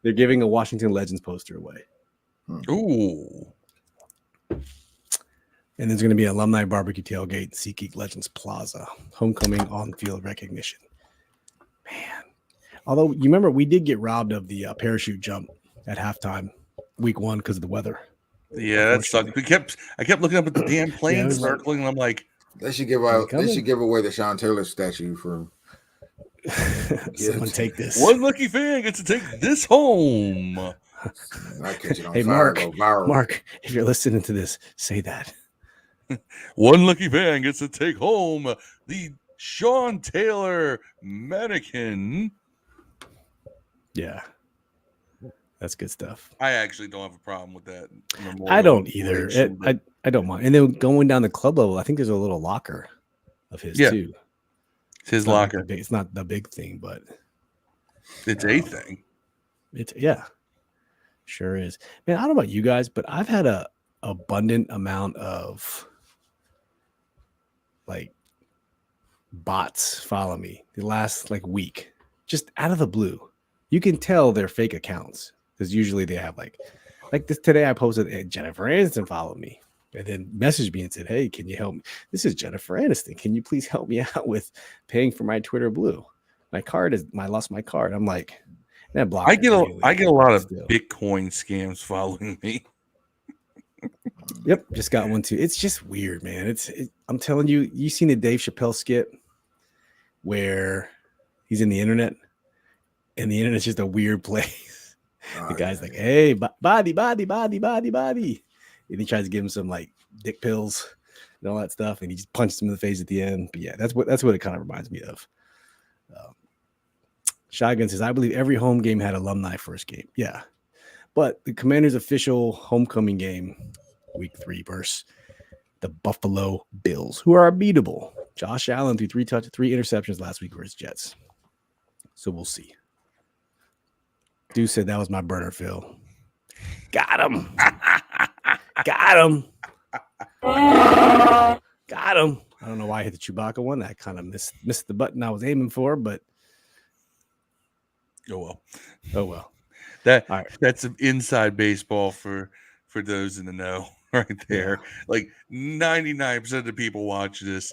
Speaker 2: They're giving a Washington Legends poster away.
Speaker 1: Ooh.
Speaker 2: And there's going to be an alumni barbecue tailgate in SeatGeek Legends Plaza. Homecoming on-field recognition. Man. Although, you remember, we did get robbed of the parachute jump at halftime, week 1, because of the weather.
Speaker 1: Yeah, that sucked. I kept looking up at the damn plane
Speaker 2: was like-
Speaker 1: circling, and I'm like,
Speaker 3: They should give away the Sean Taylor statue for
Speaker 2: Someone take this.
Speaker 1: one lucky fan gets to take this home.
Speaker 3: I catch it on
Speaker 2: Hey,
Speaker 3: fire,
Speaker 2: Mark,
Speaker 3: go viral.
Speaker 2: Mark, if you're listening to this, say that.
Speaker 1: One lucky fan gets to take home the Sean Taylor mannequin.
Speaker 2: Yeah. That's good stuff.
Speaker 1: I actually don't have a problem with that.
Speaker 2: I don't either.
Speaker 1: installation, but
Speaker 2: I don't mind. And then going down the club level, I think there's a little locker of his
Speaker 1: Yeah.
Speaker 2: too.
Speaker 1: it's his
Speaker 2: It's not like
Speaker 1: locker.
Speaker 2: the big, it's not the big thing, but
Speaker 1: It's a thing.
Speaker 2: it's sure is. Man, I don't know about you guys, but I've had a abundant amount of like bots follow me the last like week, just out of the blue. You can tell they're fake accounts because usually they have like this today. I posted Jennifer Aniston followed me and then messaged me and said, "Hey, can you help me? This is Jennifer Aniston. Can you please help me out with paying for my Twitter Blue? My card is I lost my card." I'm like, that block.
Speaker 1: I get a lot of
Speaker 2: still.
Speaker 1: Bitcoin scams following me.
Speaker 2: Yep, just got one too. It's just weird, man. I'm telling you, you seen the Dave Chappelle skit where he's in the internet and the internet's just a weird place. The guy's like, "Hey, body. And he tries to give him some like dick pills and all that stuff. And he just punches him in the face at the end. But yeah, that's what it kind of reminds me of. Shotgun says, I believe every home game had alumni first game. Yeah. But the Commanders' official homecoming game, week 3 versus the Buffalo Bills, who are unbeatable. Josh Allen threw 3 interceptions last week versus Jets. So we'll see. Dude said that was my burner, Phil. Got him. Got him. Got him. I don't know why I hit the Chewbacca one. I kind of missed the button I was aiming for, but
Speaker 1: Oh
Speaker 2: oh well.
Speaker 1: That's some inside baseball for those in the know right there.
Speaker 2: Yeah.
Speaker 1: Like 99% of the people watch this.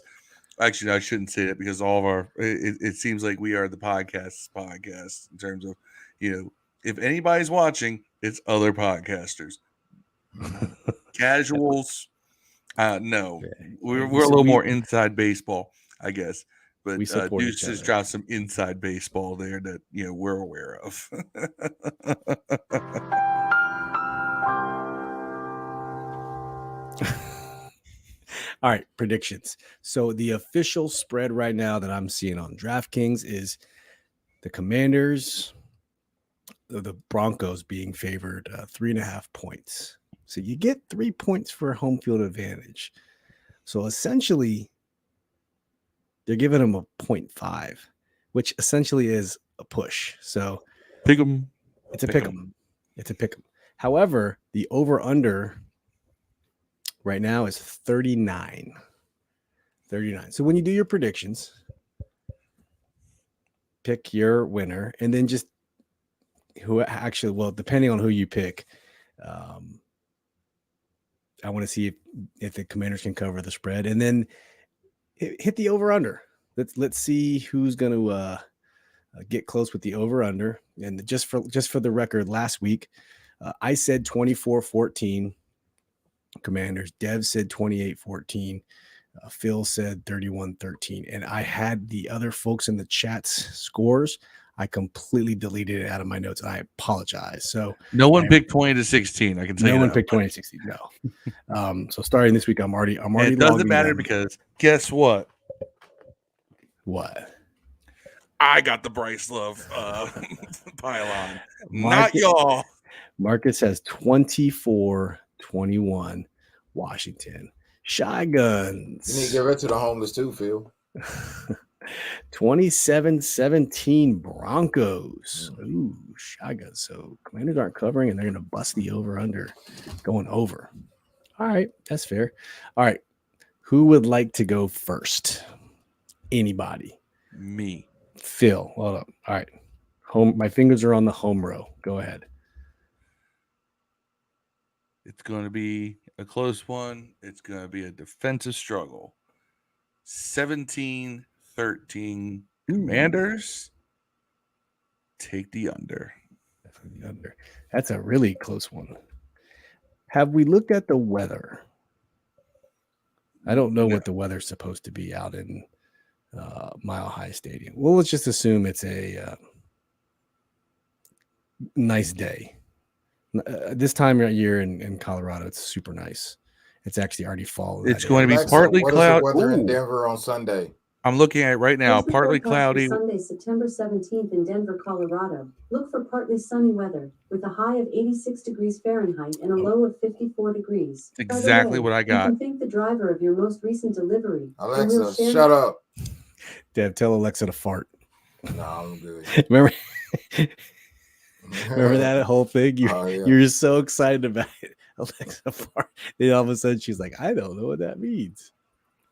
Speaker 1: Actually, I shouldn't say that because all of our it seems like we are the podcast in terms of, if anybody's watching, it's other podcasters. Casuals, no.
Speaker 2: Yeah.
Speaker 1: We're a little more inside baseball, I guess. But
Speaker 2: We support
Speaker 1: Deuce
Speaker 2: each
Speaker 1: just
Speaker 2: other.
Speaker 1: dropped some inside baseball there that we're aware of.
Speaker 2: All right, predictions. So the official spread right now that I'm seeing on DraftKings is the Commanders, the Broncos being favored 3.5 points. So you get 3 points for home field advantage. So essentially, they're giving them a 0.5, which essentially is a push. So
Speaker 1: Pick 'em.
Speaker 2: It's a pick 'em. It's a pick 'em. However, the over-under right now is 39. 39. So when you do your predictions, pick your winner and then just depending on who you pick, I want to see if the Commanders can cover the spread and then hit the over-under. Let's see who's going to get close with the over-under. And just for the record, last week, I said 24-14 Commanders. Dev said 28-14. Phil said 31-13. And I had the other folks in the chat's scores. I completely deleted it out of my notes, and I apologize. So
Speaker 1: no one picked 20-16. I can tell you.
Speaker 2: No one picked 20-16. No. So starting this week, I'm already.
Speaker 1: It doesn't matter because guess what?
Speaker 2: What?
Speaker 1: I got the Bryce Love pylon. Not y'all.
Speaker 2: Marcus has 24-21 Washington. Shy Guns.
Speaker 3: You need to give it to the homeless too, Phil.
Speaker 2: 27-17 Broncos. Ooh, Shy Guns. So Commanders aren't covering, and they're going to bust the over-under going over. All right, that's fair. All right, who would like to go first? Anybody?
Speaker 1: Me.
Speaker 2: Phil, hold up. All right. My fingers are on the home row. Go ahead.
Speaker 1: It's going to be a close one. It's going to be a defensive struggle. 17-13 Commanders. Take the under.
Speaker 2: That's a really close one. Have we looked at the weather? I don't know what the weather's supposed to be out in Mile High Stadium. Well, let's just assume it's a nice day. This time of year in Colorado, it's super nice. It's actually already fall.
Speaker 1: It's going to be
Speaker 3: Alexa,
Speaker 1: partly
Speaker 3: what is the
Speaker 1: cloudy.
Speaker 3: weather in
Speaker 1: Ooh,
Speaker 3: Denver on Sunday?
Speaker 1: I'm looking at it right now.
Speaker 5: Here's the
Speaker 1: Partly
Speaker 5: forecast for
Speaker 1: cloudy.
Speaker 5: Sunday, September 17th in Denver, Colorado. Look for partly sunny weather with a high of 86 degrees Fahrenheit and a low of 54 degrees.
Speaker 1: Exactly what I
Speaker 5: You
Speaker 1: got.
Speaker 5: can thank the driver of your most recent delivery. and we'll
Speaker 3: Alexa,
Speaker 5: share
Speaker 3: shut up.
Speaker 2: Dev, tell Alexa to fart.
Speaker 3: No, I'm good.
Speaker 2: Remember that whole thing? You
Speaker 3: Oh, yeah.
Speaker 2: were so excited about it. Alexa fart. Then all of a sudden she's like, I don't know what that means.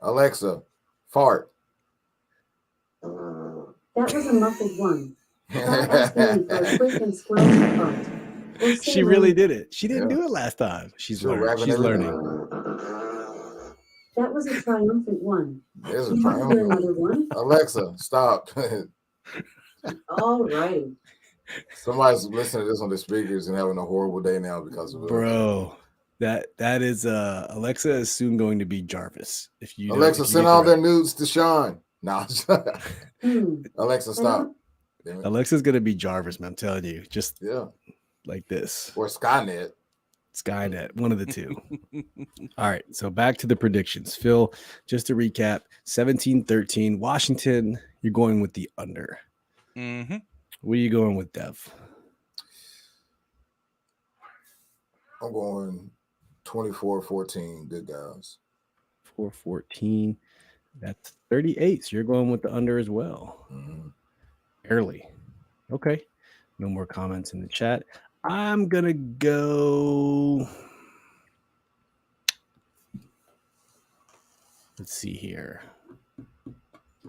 Speaker 3: Alexa, fart.
Speaker 5: That was a muffled one. Try asking me for a quick and squelchy fart. Or say
Speaker 2: She really
Speaker 5: no.
Speaker 2: did it. She didn't
Speaker 3: Yeah.
Speaker 2: do it last time. She's
Speaker 3: She'll
Speaker 2: learning.
Speaker 3: rap it
Speaker 2: She's
Speaker 3: every
Speaker 2: learning.
Speaker 5: That was a triumphant one.
Speaker 3: There's a
Speaker 5: You want to hear
Speaker 3: triumph.
Speaker 5: another one?
Speaker 3: Alexa, stop.
Speaker 5: All right.
Speaker 3: Somebody's listening to this on the speakers and having a horrible day now because of it.
Speaker 2: Bro, that is Alexa is soon going to be Jarvis. If you
Speaker 3: Alexa,
Speaker 2: if you
Speaker 3: send
Speaker 2: get
Speaker 3: all
Speaker 2: the
Speaker 3: their nudes to Sean. Nah. Alexa, stop.
Speaker 2: right- Alexa's gonna be Jarvis, man. I'm telling you, just
Speaker 3: Yeah.
Speaker 2: like this.
Speaker 3: Or Skynet.
Speaker 2: Skynet, one of the two. All right, so back to the predictions. Phil, just to recap, 17-13. Washington, you're going with the under.
Speaker 1: Mm-hmm.
Speaker 2: What are you going with, Dev?
Speaker 3: I'm going 24-14. Good guys.
Speaker 2: 4-14. That's 38. So you're going with the under as well.
Speaker 3: Mm-hmm.
Speaker 2: Barely. Okay. No more comments in the chat. I'm going to go. Let's see here. I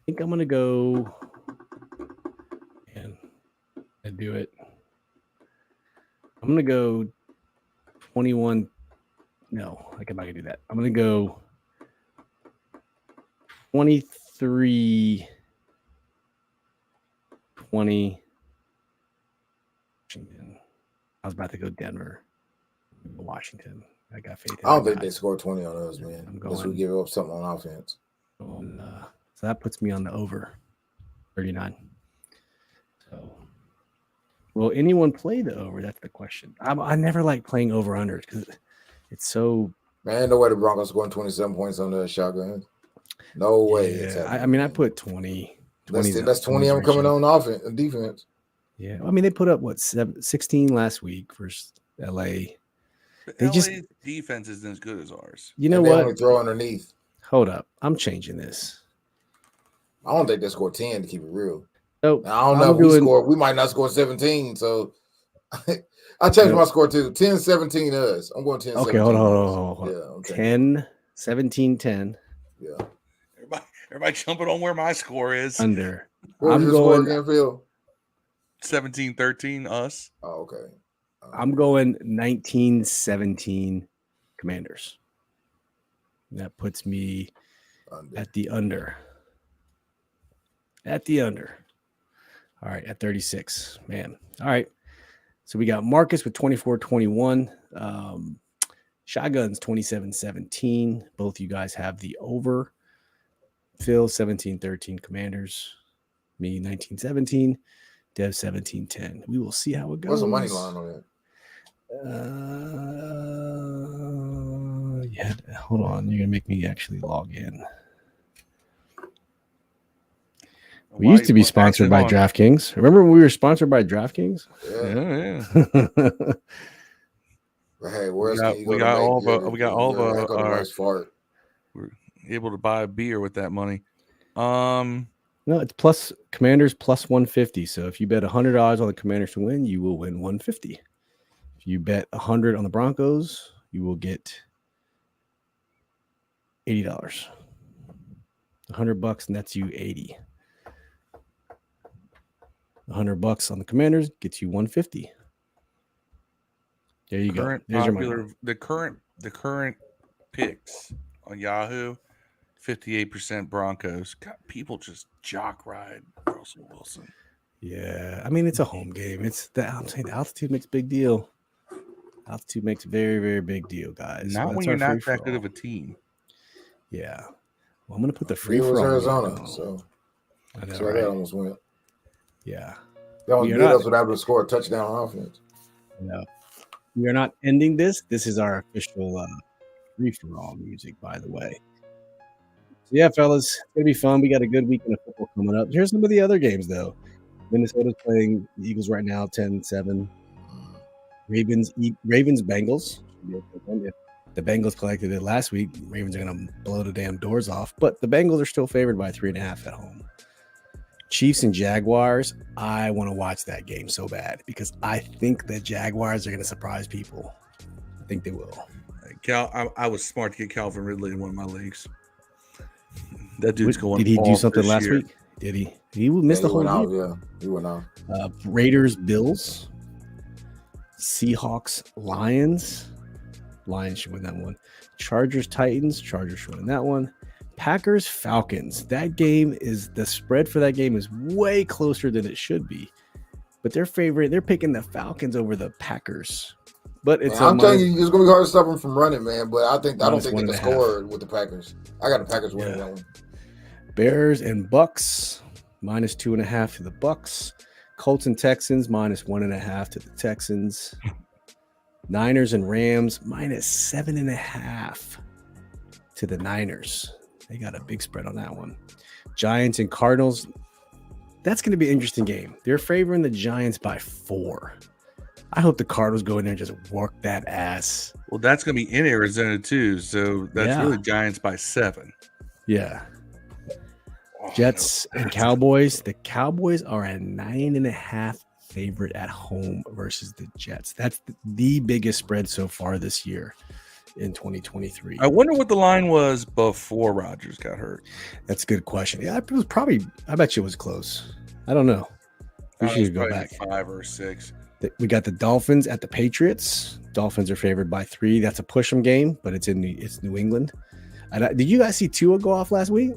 Speaker 2: think I'm going to go. And I do it. I'm going to go 21. No, I'm not going to do that. I'm going to go 23 20 Washington. I was about to go Denver, Washington. I got faith.
Speaker 3: I don't think they scored 20 on us, man.
Speaker 2: I'm
Speaker 3: Unless we
Speaker 2: going-
Speaker 3: give up something on offense.
Speaker 2: So that puts me on the over 39. So, will anyone play the over? That's the question. I never like playing over unders because it's so.
Speaker 3: Man, no way the Broncos scoring 27 points on the shotgun. No way. it's
Speaker 2: Yeah,
Speaker 3: happening,
Speaker 2: I mean, I
Speaker 3: man.
Speaker 2: put 20.
Speaker 3: That's 20 of them coming on offense and defense.
Speaker 2: Yeah, I mean, they put up what 16 last week versus LA. They
Speaker 1: LA's
Speaker 2: just-
Speaker 1: defense isn't as good as ours.
Speaker 2: You know
Speaker 3: And they
Speaker 2: what?
Speaker 3: only throw underneath.
Speaker 2: Hold up, I'm changing this.
Speaker 3: I don't think they scored 10 to keep it real.
Speaker 2: So
Speaker 3: Now, I don't know if we might not score 17. So I changed my score to 10-17 us. I'm going 10-17.
Speaker 2: Okay, hold on.
Speaker 3: Yeah, okay.
Speaker 2: 10, 17, 10
Speaker 3: Yeah.
Speaker 1: Everybody jumping on where my score is.
Speaker 2: under.
Speaker 3: What was
Speaker 2: I'm
Speaker 3: your score
Speaker 2: going.
Speaker 3: again, Phil?
Speaker 1: 17-13 us.
Speaker 3: Oh, okay.
Speaker 2: I'm going 19-17 Commanders. That puts me
Speaker 3: Under.
Speaker 2: at the under. At the under. All right, at 36. Man. All right. So we got Marcus with 24-21. Shotguns 27-17. Both you guys have the over. Phil 17-13 Commanders. Me 19-17. Dev 17-10. We will see how it goes.
Speaker 3: What's the money line on that?
Speaker 2: Yeah, hold on. You're gonna make me actually log in. We used to be sponsored by DraftKings. Remember when we were sponsored by DraftKings?
Speaker 3: Yeah.
Speaker 1: Yeah.
Speaker 3: But hey, where else can you
Speaker 1: we
Speaker 3: go
Speaker 1: got
Speaker 3: to
Speaker 1: all
Speaker 3: make
Speaker 1: the we got all
Speaker 3: a
Speaker 1: the
Speaker 3: nice fart?
Speaker 1: we're able to buy a beer with that money.
Speaker 2: No, it's plus Commanders plus 150. So if you bet $100 on the Commanders to win, you will win 150. If you bet 100 on the Broncos, you will get $80. $100 nets you 80. $100 on the Commanders gets you 150. There you go. There's your money.
Speaker 1: The current picks on Yahoo, 58% Broncos. God, people just jock ride Russell Wilson.
Speaker 2: Yeah, I mean it's a home game. I'm saying the altitude makes a big deal. Altitude makes a very, very big deal, guys.
Speaker 1: Not when you're not that good of a team.
Speaker 2: Yeah. Well, I'm gonna put the free
Speaker 3: It was
Speaker 2: for all.
Speaker 3: Arizona, so
Speaker 2: I know,
Speaker 3: that's why
Speaker 2: right?
Speaker 3: that almost went.
Speaker 2: Yeah.
Speaker 3: That almost
Speaker 2: You're
Speaker 3: beat
Speaker 2: not-
Speaker 3: us without able to score a touchdown on offense.
Speaker 2: No. We are not ending this. This is our official free-for-all music, by the way. So yeah, fellas, it's gonna be fun. We got a good weekend of football coming up. Here's some of the other games, though. Minnesota's playing the Eagles right now, 10-7. Ravens, Bengals. If the Bengals collected it last week, Ravens are going to blow the damn doors off. But the Bengals are still favored by 3.5 at home. Chiefs and Jaguars. I want to watch that game so bad because I think the Jaguars are going to surprise people. I think they will.
Speaker 1: I was smart to get Calvin Ridley in one of my leagues. That dude's going.
Speaker 2: Did he do
Speaker 1: off
Speaker 2: something
Speaker 1: this
Speaker 2: last
Speaker 1: year.
Speaker 2: week? Did he? He missed the whole year.
Speaker 3: Yeah, he went out.
Speaker 2: Raiders, Bills, Seahawks, Lions. Lions should win that one. Chargers, Titans. Chargers should win that one. Packers, Falcons. That game is the spread for that game is way closer than it should be. But they're picking the Falcons over the Packers. But it's
Speaker 3: I'm telling you, it's gonna be hard to stop them from running, man. But I don't think they can score with the Packers. I got the Packers winning that one.
Speaker 2: Bears and Bucks -2.5 to the Bucks. Colts and Texans -1.5 to the Texans. Niners and Rams -7.5 to the Niners. They got a big spread on that one. Giants and Cardinals. That's going to be an interesting game. They're favoring the Giants by 4. I hope the Cardinals go in there and just work that ass.
Speaker 1: Well, that's going to be in Arizona too, so that's really Giants by 7.
Speaker 2: Yeah. Jets and Cowboys. The Cowboys are a 9.5 favorite at home versus the Jets. That's the biggest spread so far this year in 2023.
Speaker 1: I wonder what the line was before Rodgers got hurt.
Speaker 2: That's a good question. Yeah, it was probably. I bet you it was close. I don't know. We should go back.
Speaker 1: 5 or 6.
Speaker 2: We got the Dolphins at the Patriots. Dolphins are favored by 3. That's a push 'em game, but it's New England. Did you guys see Tua go off last week?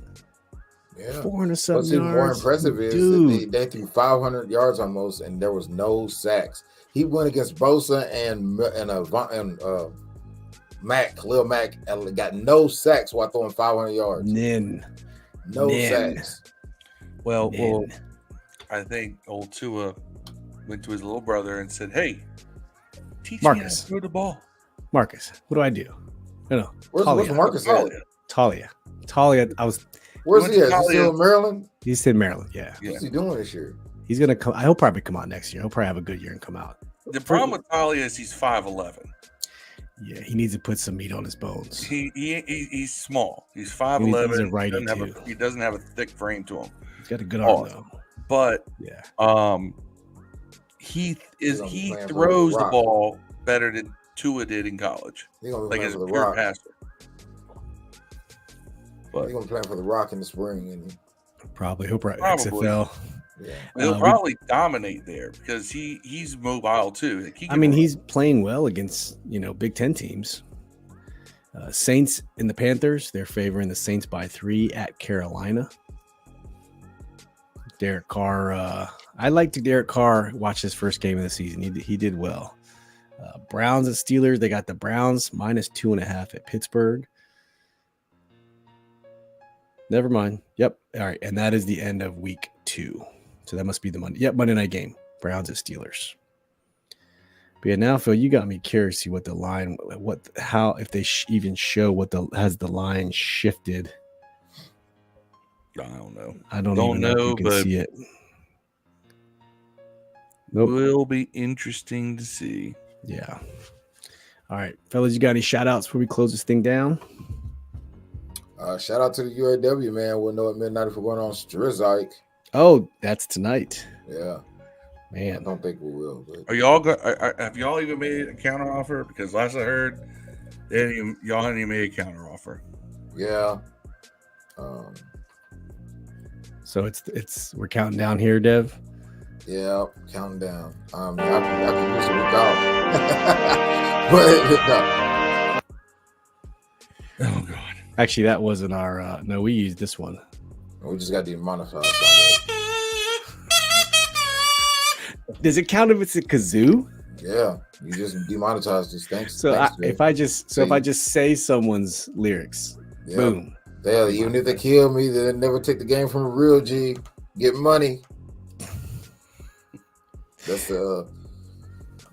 Speaker 3: Yeah.
Speaker 2: 407
Speaker 3: What's even more impressive is that they threw 500 yards almost, and there was no sacks. He went against Bosa and Khalil Mack, and got no sacks while throwing 500 yards. No sacks.
Speaker 1: Well, I think old Tua went to his little brother and said, "Hey, teach me how to throw the ball."
Speaker 2: Marcus, what do I do? No.
Speaker 3: Where's Marcus at?
Speaker 2: Talia.
Speaker 3: Where's he at? Is he still in Maryland?
Speaker 2: He's in Maryland, yeah.
Speaker 3: What's he doing this year?
Speaker 2: He's gonna come. He'll probably come out next year. He'll probably have a good year and come out.
Speaker 1: The problem with Talia is he's 5'11".
Speaker 2: Yeah, he needs to put some meat on his bones.
Speaker 1: He's small. He's 5'11".
Speaker 2: He's a righty
Speaker 1: he doesn't have a thick frame to him.
Speaker 2: He's got a good arm though.
Speaker 1: But he throws the ball better than Tua did in college. Like as a pure passer.
Speaker 3: But he's gonna play for the Rock in the spring, and
Speaker 2: probably XFL.
Speaker 3: Yeah.
Speaker 1: He'll probably dominate there because he's mobile too. Like
Speaker 2: he's playing well against Big Ten teams. Saints and the Panthers, they're favoring the Saints by 3 at Carolina. Derek Carr, I liked Derek Carr watch his first game of the season. He did well. Browns and Steelers, they got the Browns -2.5 at Pittsburgh. Never mind. Yep. All right. And that is the end of week 2. So that must be the Monday. Yep. Monday night game. Browns and Steelers. But yeah, now, Phil, you got me curious to see what the line, if they even show has the line shifted.
Speaker 1: I don't know.
Speaker 2: I don't even know if you can see it. Nope.
Speaker 1: Will be interesting to see.
Speaker 2: Yeah. All right. Fellas, you got any shout outs before we close this thing down?
Speaker 3: Shout out to the UAW, man. We'll know at midnight if we're going on Strizike.
Speaker 2: Oh, that's tonight.
Speaker 3: Yeah.
Speaker 2: Man.
Speaker 3: I don't think we will. But.
Speaker 1: Have y'all even made a counter offer? Because last I heard, y'all hadn't even made a counter offer.
Speaker 3: Yeah.
Speaker 2: So we're counting down here, Dev.
Speaker 3: Yeah, counting down. I can use a week off. But no.
Speaker 1: Oh God.
Speaker 2: Actually, that wasn't our. No, we used this one.
Speaker 3: We just got demonetized.
Speaker 2: Does it count if it's a kazoo?
Speaker 3: Yeah, you just demonetized this. Thanks.
Speaker 2: So if I just say someone's lyrics, boom.
Speaker 3: Yeah, even if they kill me, they never take the game from a real G. Get money. That's the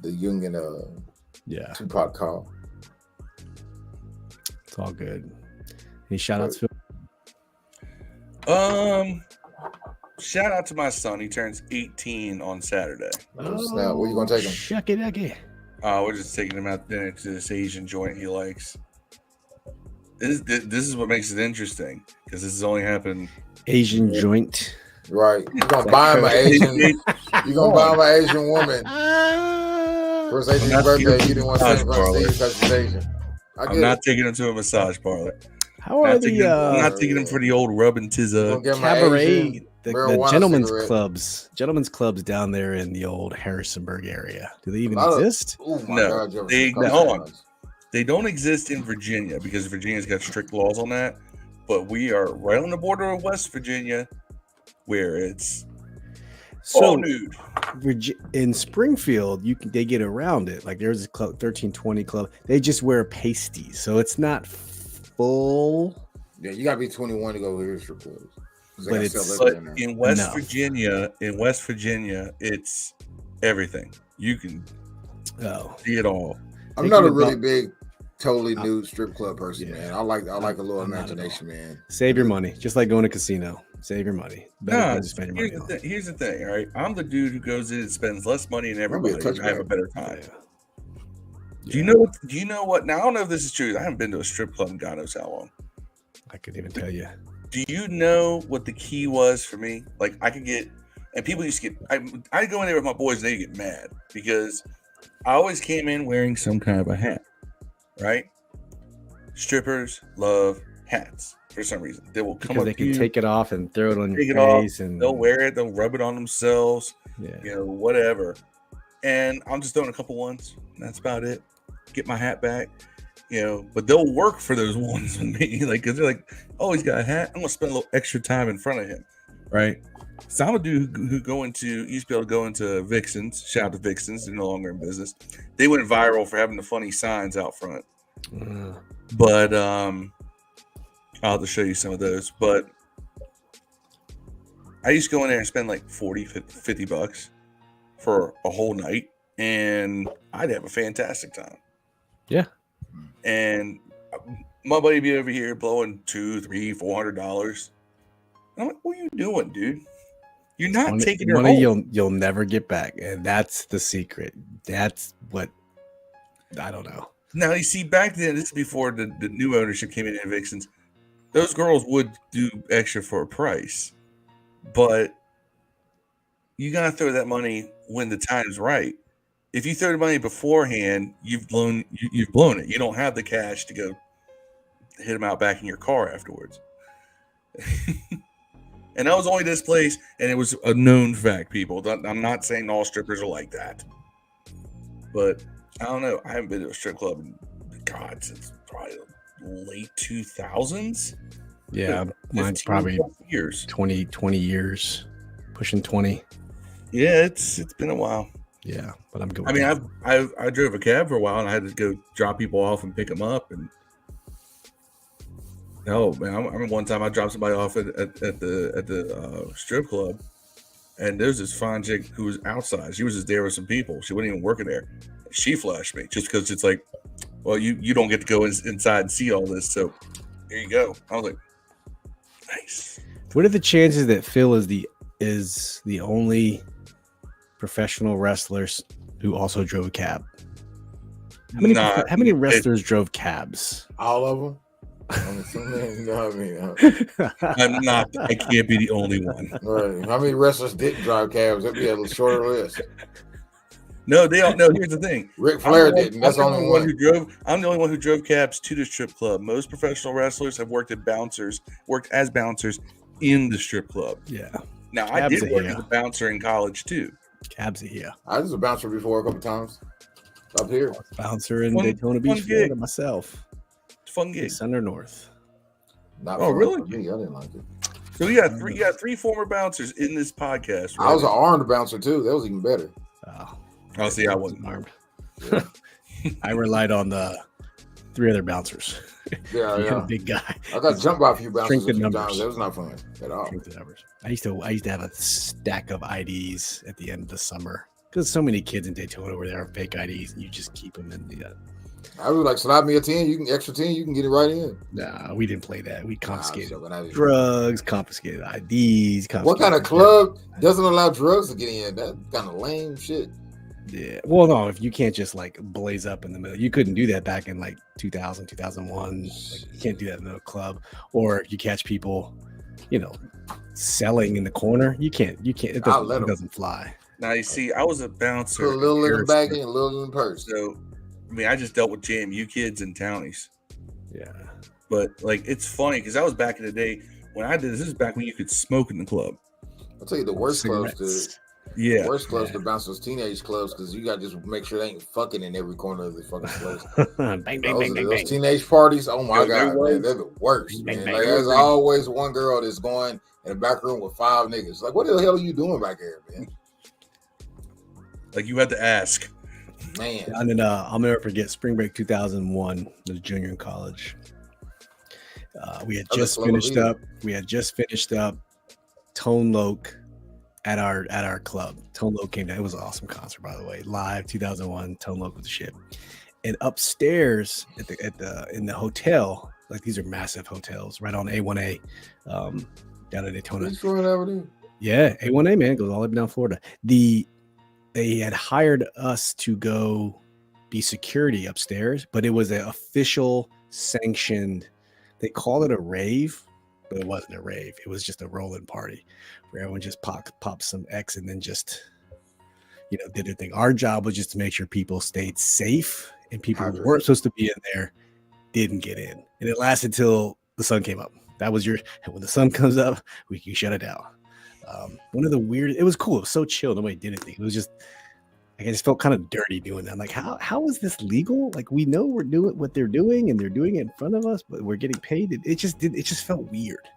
Speaker 3: Jungian Tupac call.
Speaker 2: It's all good. Any shout outs, Phil?
Speaker 1: Shout out to my son. He turns 18 on Saturday.
Speaker 3: Oh, snap. Where you gonna take him?
Speaker 2: Shucky ducky.
Speaker 1: We're just taking him out to dinner to this Asian joint he likes. This is what makes it interesting because this has only happened.
Speaker 2: Asian joint.
Speaker 3: Right. You're gonna buy him an Asian. You're gonna buy him an Asian woman. For his 18th birthday, you didn't want to send him because she's Asian.
Speaker 1: I'm not taking him to a massage parlor.
Speaker 2: How are the?
Speaker 1: I'm not taking him for the old rub and tizza
Speaker 2: cabaret. The gentlemen's
Speaker 3: cigarette.
Speaker 2: gentlemen's clubs down there in the old Harrisonburg area. Do they even
Speaker 3: Not a-
Speaker 2: exist?
Speaker 3: Oh my
Speaker 1: No,
Speaker 3: God,
Speaker 1: hold on. They don't exist in Virginia because Virginia's got strict laws on that. But we are right on the border of West Virginia, where it's all nude.
Speaker 2: In Springfield, they get around it. Like there's a club, 1320 club. They just wear pasties, so it's not full.
Speaker 3: Yeah, you gotta be 21 to go here strip clubs.
Speaker 2: But
Speaker 1: in West Virginia, it's everything. You can see it all.
Speaker 3: I'm not a really big, totally nude strip club person, man. I like a little imagination, man.
Speaker 2: Save your money, just like going to casino. Save your money. Spend your money.
Speaker 1: Here's the thing, all right? I'm the dude who goes in and spends less money than everybody to have a better time. Yeah. Do you know what? Now I don't know if this is true. I haven't been to a strip club in God knows how long.
Speaker 2: I couldn't even tell you.
Speaker 1: Do you know what the key was for me? Like I could get, and people used to get. I go in there with my boys, and they get mad because I always came in wearing some kind of a hat, right? Strippers love hats for some reason. They will come
Speaker 2: because
Speaker 1: up
Speaker 2: they can
Speaker 1: to you,
Speaker 2: take it off and throw it on
Speaker 1: take
Speaker 2: your
Speaker 1: it
Speaker 2: face,
Speaker 1: off,
Speaker 2: and
Speaker 1: they'll wear it. They'll rub it on themselves.
Speaker 2: Yeah,
Speaker 1: Whatever. And I'm just throwing a couple ones. That's about it. Get my hat back. But they'll work for those ones with me, like, because they're like, oh, he's got a hat. I'm gonna spend a little extra time in front of him, right? So I'm a dude who used to be able to go into Vixens. Shout out to Vixens, they're no longer in business. They went viral for having the funny signs out front. But I'll have to show you some of those. But I used to go in there and spend like 40, 50 bucks for a whole night, and I'd have a fantastic time.
Speaker 2: Yeah.
Speaker 1: And my buddy be over here blowing $200, $300, $400. I'm like, what are you doing, dude? You're not taking your
Speaker 2: money
Speaker 1: home.
Speaker 2: you'll never get back, and that's the secret. That's what I don't know.
Speaker 1: Now you see, back then, this is before the new ownership came in Vixens. Those girls would do extra for a price, but you gotta throw that money when the time's right. If you throw the money beforehand, you've blown it. You don't have the cash to go hit them out back in your car afterwards. And that was only this place, and it was a known fact, people. I'm not saying all strippers are like that, but I don't know. I haven't been to a strip club since probably the late 2000s.
Speaker 2: Yeah, mine's probably
Speaker 1: years.
Speaker 2: 20 years, pushing 20.
Speaker 1: Yeah, it's been a while.
Speaker 2: Yeah, but I'm good.
Speaker 1: I mean, I drove a cab for a while, and I had to go drop people off and pick them up. And no, man, I remember one time I dropped somebody off at the strip club, and there's this fine chick who was outside. She was just there with some people. She wasn't even working there. She flashed me just because it's like, well, you don't get to go inside and see all this, so here you go. I was like, nice.
Speaker 2: What are the chances that Phil is the only professional wrestlers who also drove a cab? How many wrestlers drove cabs?
Speaker 3: All of them. I'm assuming, you know what I mean?
Speaker 1: I'm not. I can't be the only one.
Speaker 3: Right. How many wrestlers didn't drive cabs? That'd be a shorter list.
Speaker 1: No, they all. No, here's the thing.
Speaker 3: Ric Flair didn't. That's the only one
Speaker 1: who drove. I'm the only one who drove cabs to the strip club. Most professional wrestlers have worked as bouncers in the strip club.
Speaker 2: Yeah.
Speaker 1: Now I did work as a bouncer in college too.
Speaker 2: Cabs are here.
Speaker 3: I was a bouncer before a couple times up here.
Speaker 2: Bouncer in Daytona Beach, Florida myself.
Speaker 1: Fun gig.
Speaker 2: Center North.
Speaker 3: Not
Speaker 1: really?
Speaker 3: For me. I didn't like it.
Speaker 1: So you got three former bouncers in this podcast. Right?
Speaker 3: I was an armed bouncer too. That was even better.
Speaker 1: Oh, see, I wasn't
Speaker 2: armed. Yeah. I relied on the three other bouncers.
Speaker 3: Yeah.
Speaker 2: Big guy.
Speaker 3: I got jumped by a few bouncers a few
Speaker 2: numbers.
Speaker 3: times. That was not fun at all.
Speaker 2: I used to have a stack of IDs at the end of the summer because so many kids in Daytona were there on fake IDs, and you just keep them in the.
Speaker 3: I was like, slide me a 10, you can extra 10, you can get it right in.
Speaker 2: Nah, we didn't play that. We confiscated
Speaker 3: Nah,
Speaker 2: drugs, confiscated IDs.
Speaker 3: What kind of club doesn't allow drugs to get in? That kind of lame shit.
Speaker 2: Yeah. Well, no, if you can't just like blaze up in the middle, you couldn't do that back in like 2000, 2001. Like, you can't do that in a club. Or if you catch people, selling in the corner, you can't. It doesn't fly.
Speaker 1: Now you see, I was a bouncer.
Speaker 3: Put a little in the bag and a little in the purse.
Speaker 1: So, I mean, I just dealt with JMU kids and townies.
Speaker 2: Yeah.
Speaker 1: But like, it's funny because I was back in the day when I did this. This is back when you could smoke in the club.
Speaker 3: I'll tell you the worst clubs to bounce those teenage clubs because you got to just make sure they ain't fucking in every corner of the fucking place.
Speaker 2: Bang, bang,
Speaker 3: those teenage parties, oh my God, man, they're the worst, man. Like, there's always one girl that's going in the back room with 5 niggas. Like, what the hell are you doing back there, man?
Speaker 1: Like, you had to ask.
Speaker 3: Man.
Speaker 2: And then I'll never forget spring break 2001, I was junior in college. We had just finished up Tone Loc at our club. Tone Loc came down. It was an awesome concert, by the way. Live 2001, Tone Loc with the shit. And upstairs in the hotel, like these are massive hotels right on A1A down in Daytona. Yeah, A1A, man, goes all the way down Florida. They had hired us to go be security upstairs, but it was an official sanctioned. They called it a rave, but it wasn't a rave. It was just a rolling party where everyone just popped some X and then just, did their thing. Our job was just to make sure people stayed safe and people who weren't supposed to be in there didn't get in. And it lasted till the sun came up. That was when the sun comes up, we can shut it down. One of the weirdest, it was cool. It was so chill. Nobody did anything. It was just, I just felt kind of dirty doing that. I'm like, how is this legal? Like, we know we're doing what they're doing and they're doing it in front of us, but we're getting paid. It just felt weird.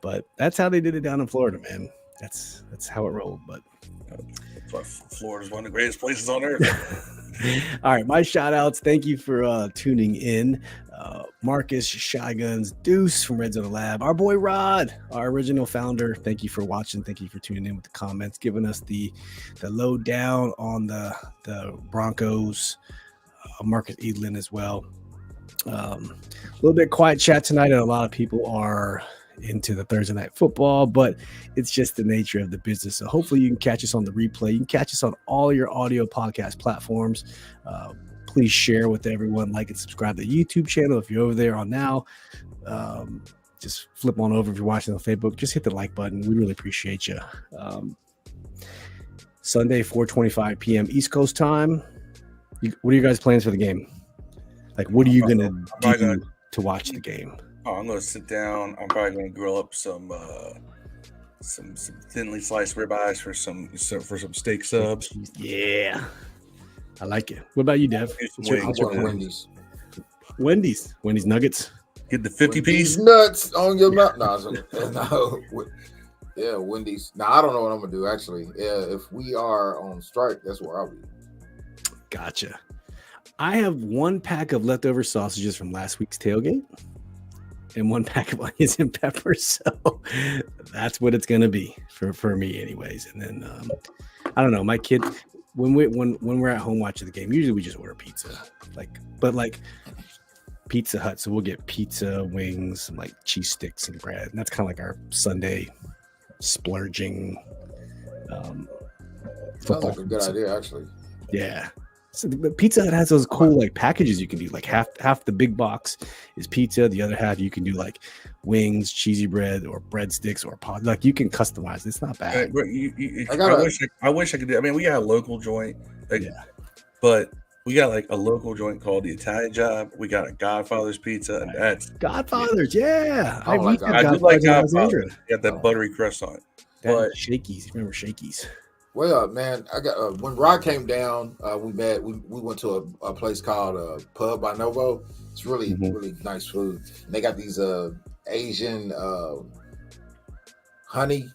Speaker 2: But that's how they did it down in Florida, man. That's how it rolled. But
Speaker 1: that's why Florida's one of the greatest places on earth.
Speaker 2: All right, my shout outs. Thank you for tuning in. Marcus, Shy Guns, Deuce from Red Zone Lab, our boy Rod, our original founder. Thank you for watching. Thank you for tuning in with the comments, giving us the lowdown on the Broncos. Marcus Edlin as well. A little bit quiet chat tonight, and a lot of people are into the Thursday night football, but it's just the nature of the business. So hopefully you can catch us on the replay. You can catch us on all your audio podcast platforms. Please share with everyone, like and subscribe to the YouTube channel. If you're over there on now, just flip on over. If you're watching on Facebook, just hit the like button. We really appreciate you. Sunday, 4:25 p.m. East Coast time. What are your guys' plans for the game? Like, what are you going to do to watch the game?
Speaker 1: Oh, I'm going to sit down. I'm probably going to grill up some thinly sliced ribeyes for some steak subs.
Speaker 2: Yeah. I like it. What about you, Dev? Wendy's nuggets.
Speaker 1: Get the 50-piece
Speaker 3: nuts on your mouth. No. Yeah, Wendy's. Now I don't know what I'm gonna do actually. Yeah, if we are on strike, that's where I'll be.
Speaker 2: Gotcha. I have 1 pack of leftover sausages from last week's tailgate and 1 pack of onions and peppers. So that's what it's gonna be for me, anyways. And then I don't know, my kid. When we're at home watching the game, usually we just order pizza, but Pizza Hut. So we'll get pizza, wings, some like cheese sticks and bread, and that's kind of like our Sunday splurging.
Speaker 3: Sounds like a good idea, actually.
Speaker 2: Yeah. So the Pizza Hut has those cool like packages you can do. Like half the big box is pizza, the other half you can do like wings, cheesy bread, or breadsticks, or pod. Like you can customize. It's not bad.
Speaker 1: I wish I could do. I mean, we got a local joint, but we got like a local joint called the Italian Job. We got a Godfather's Pizza, and that's
Speaker 2: Godfather's. Yeah,
Speaker 1: I do like Godfather's. Got that buttery crust on it.
Speaker 2: But Shakey's, remember Shakey's?
Speaker 3: Well, man, I got when Rod came down, we went to a place called Pub by Novo. It's really really nice food. And they got these Asian honey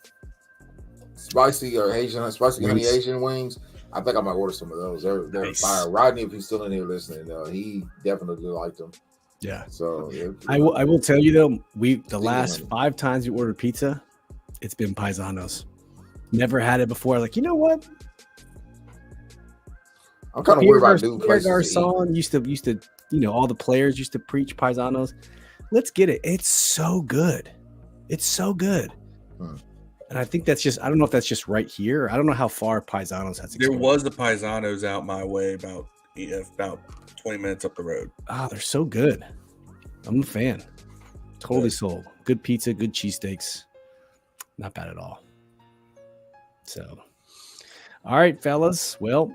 Speaker 3: spicy honey Asian wings. I think I might order some of those. They're nice. Fire. Rodney, if he's still in here listening, he definitely liked them.
Speaker 2: Yeah.
Speaker 3: So
Speaker 2: I will tell you though, the last 5 times we ordered pizza, it's been Paisanos. Never had it before. Like, you know what?
Speaker 3: I'm kind of worried about new places to eat.
Speaker 2: Garcon used to, all the players used to preach paisanos. Let's get it. It's so good. It's so good. And I think that's just, I don't know if that's just right here. I don't know how far Paisanos has
Speaker 1: There was the Paisanos out my way about 20 minutes up the road.
Speaker 2: Ah, they're so good. I'm a fan. Totally sold. Good pizza, good cheesesteaks. Not bad at all. So, all right, fellas. Well,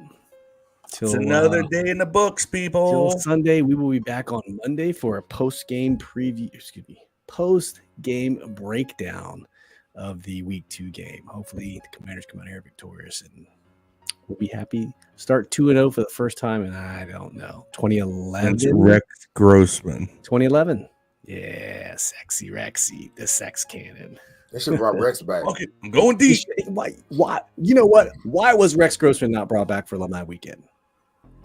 Speaker 1: it's another day in the books, people.
Speaker 2: Till Sunday, we will be back on Monday for a post-game breakdown of the week 2 game. Hopefully the Commanders come out here victorious and we'll be happy. Start 2-0 for the first time in, I don't know, 2011.
Speaker 1: That's Rex Grossman.
Speaker 2: 2011. Yeah, sexy Rexy, the sex cannon.
Speaker 3: They should have brought Rex back.
Speaker 1: Okay, I'm going deep.
Speaker 2: Why? You know what? Why was Rex Grossman not brought back for Alumni Weekend?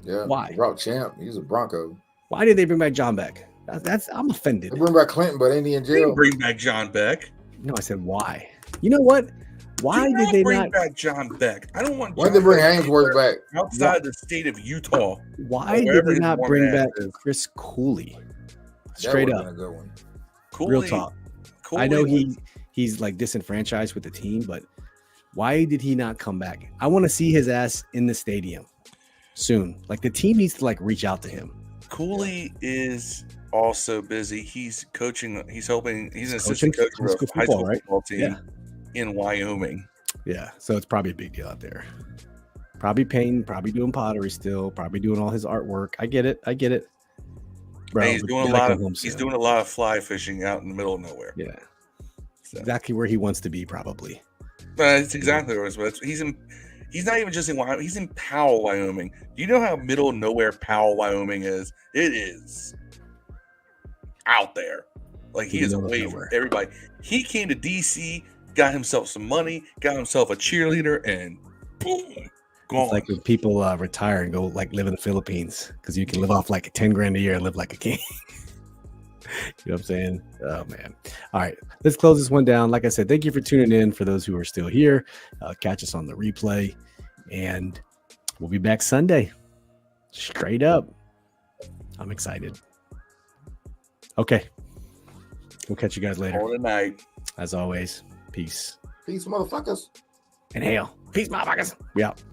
Speaker 3: Yeah.
Speaker 2: Why?
Speaker 3: Brought Champ. He's a Bronco.
Speaker 2: Why did they bring back John Beck? I'm offended.
Speaker 3: They bring back Clinton, but ain't he in
Speaker 1: They didn't
Speaker 3: jail?
Speaker 1: bring back John Beck.
Speaker 2: No, I said why. You know what? Why did they
Speaker 1: bring
Speaker 2: not
Speaker 1: back John Beck? I don't want.
Speaker 3: Why did they bring Ainsworth back?
Speaker 1: Outside the state of Utah.
Speaker 2: Why did they not bring back Chris Cooley? Straight up.
Speaker 1: Cooley,
Speaker 2: real talk.
Speaker 1: Cooley
Speaker 2: I know he's like disenfranchised with the team, but why did he not come back? I want to see his ass in the stadium soon. Like the team needs to like reach out to him.
Speaker 1: Cooley is also busy. He's coaching. He's an assistant coach for a high school football team in Wyoming.
Speaker 2: Yeah, so it's probably a big deal out there. Probably painting, probably doing pottery still, probably doing all his artwork. I get it. Bro,
Speaker 1: and he's doing a lot of fly fishing out in the middle of nowhere.
Speaker 2: Yeah, so. Exactly where he wants to be, probably.
Speaker 1: It's exactly where he's in. He's not even just in Wyoming. He's in Powell, Wyoming. Do you know how middle of nowhere Powell, Wyoming is? It is out there. Like he is away from everybody. He came to DC, got himself some money, got himself a cheerleader, and boom, gone.
Speaker 2: It's like when people retire and go like live in the Philippines because you can live off like 10 grand a year and live like a king. You know what I'm saying? Oh man. All right, let's close this one down. Like I said, thank you for tuning in. For those who are still here, catch us on the replay, and we'll be back Sunday. Straight up. I'm excited. Okay. We'll catch you guys later.
Speaker 1: All night.
Speaker 2: As always, peace.
Speaker 3: Peace, motherfuckers.
Speaker 2: And hail. Peace, motherfuckers. We out.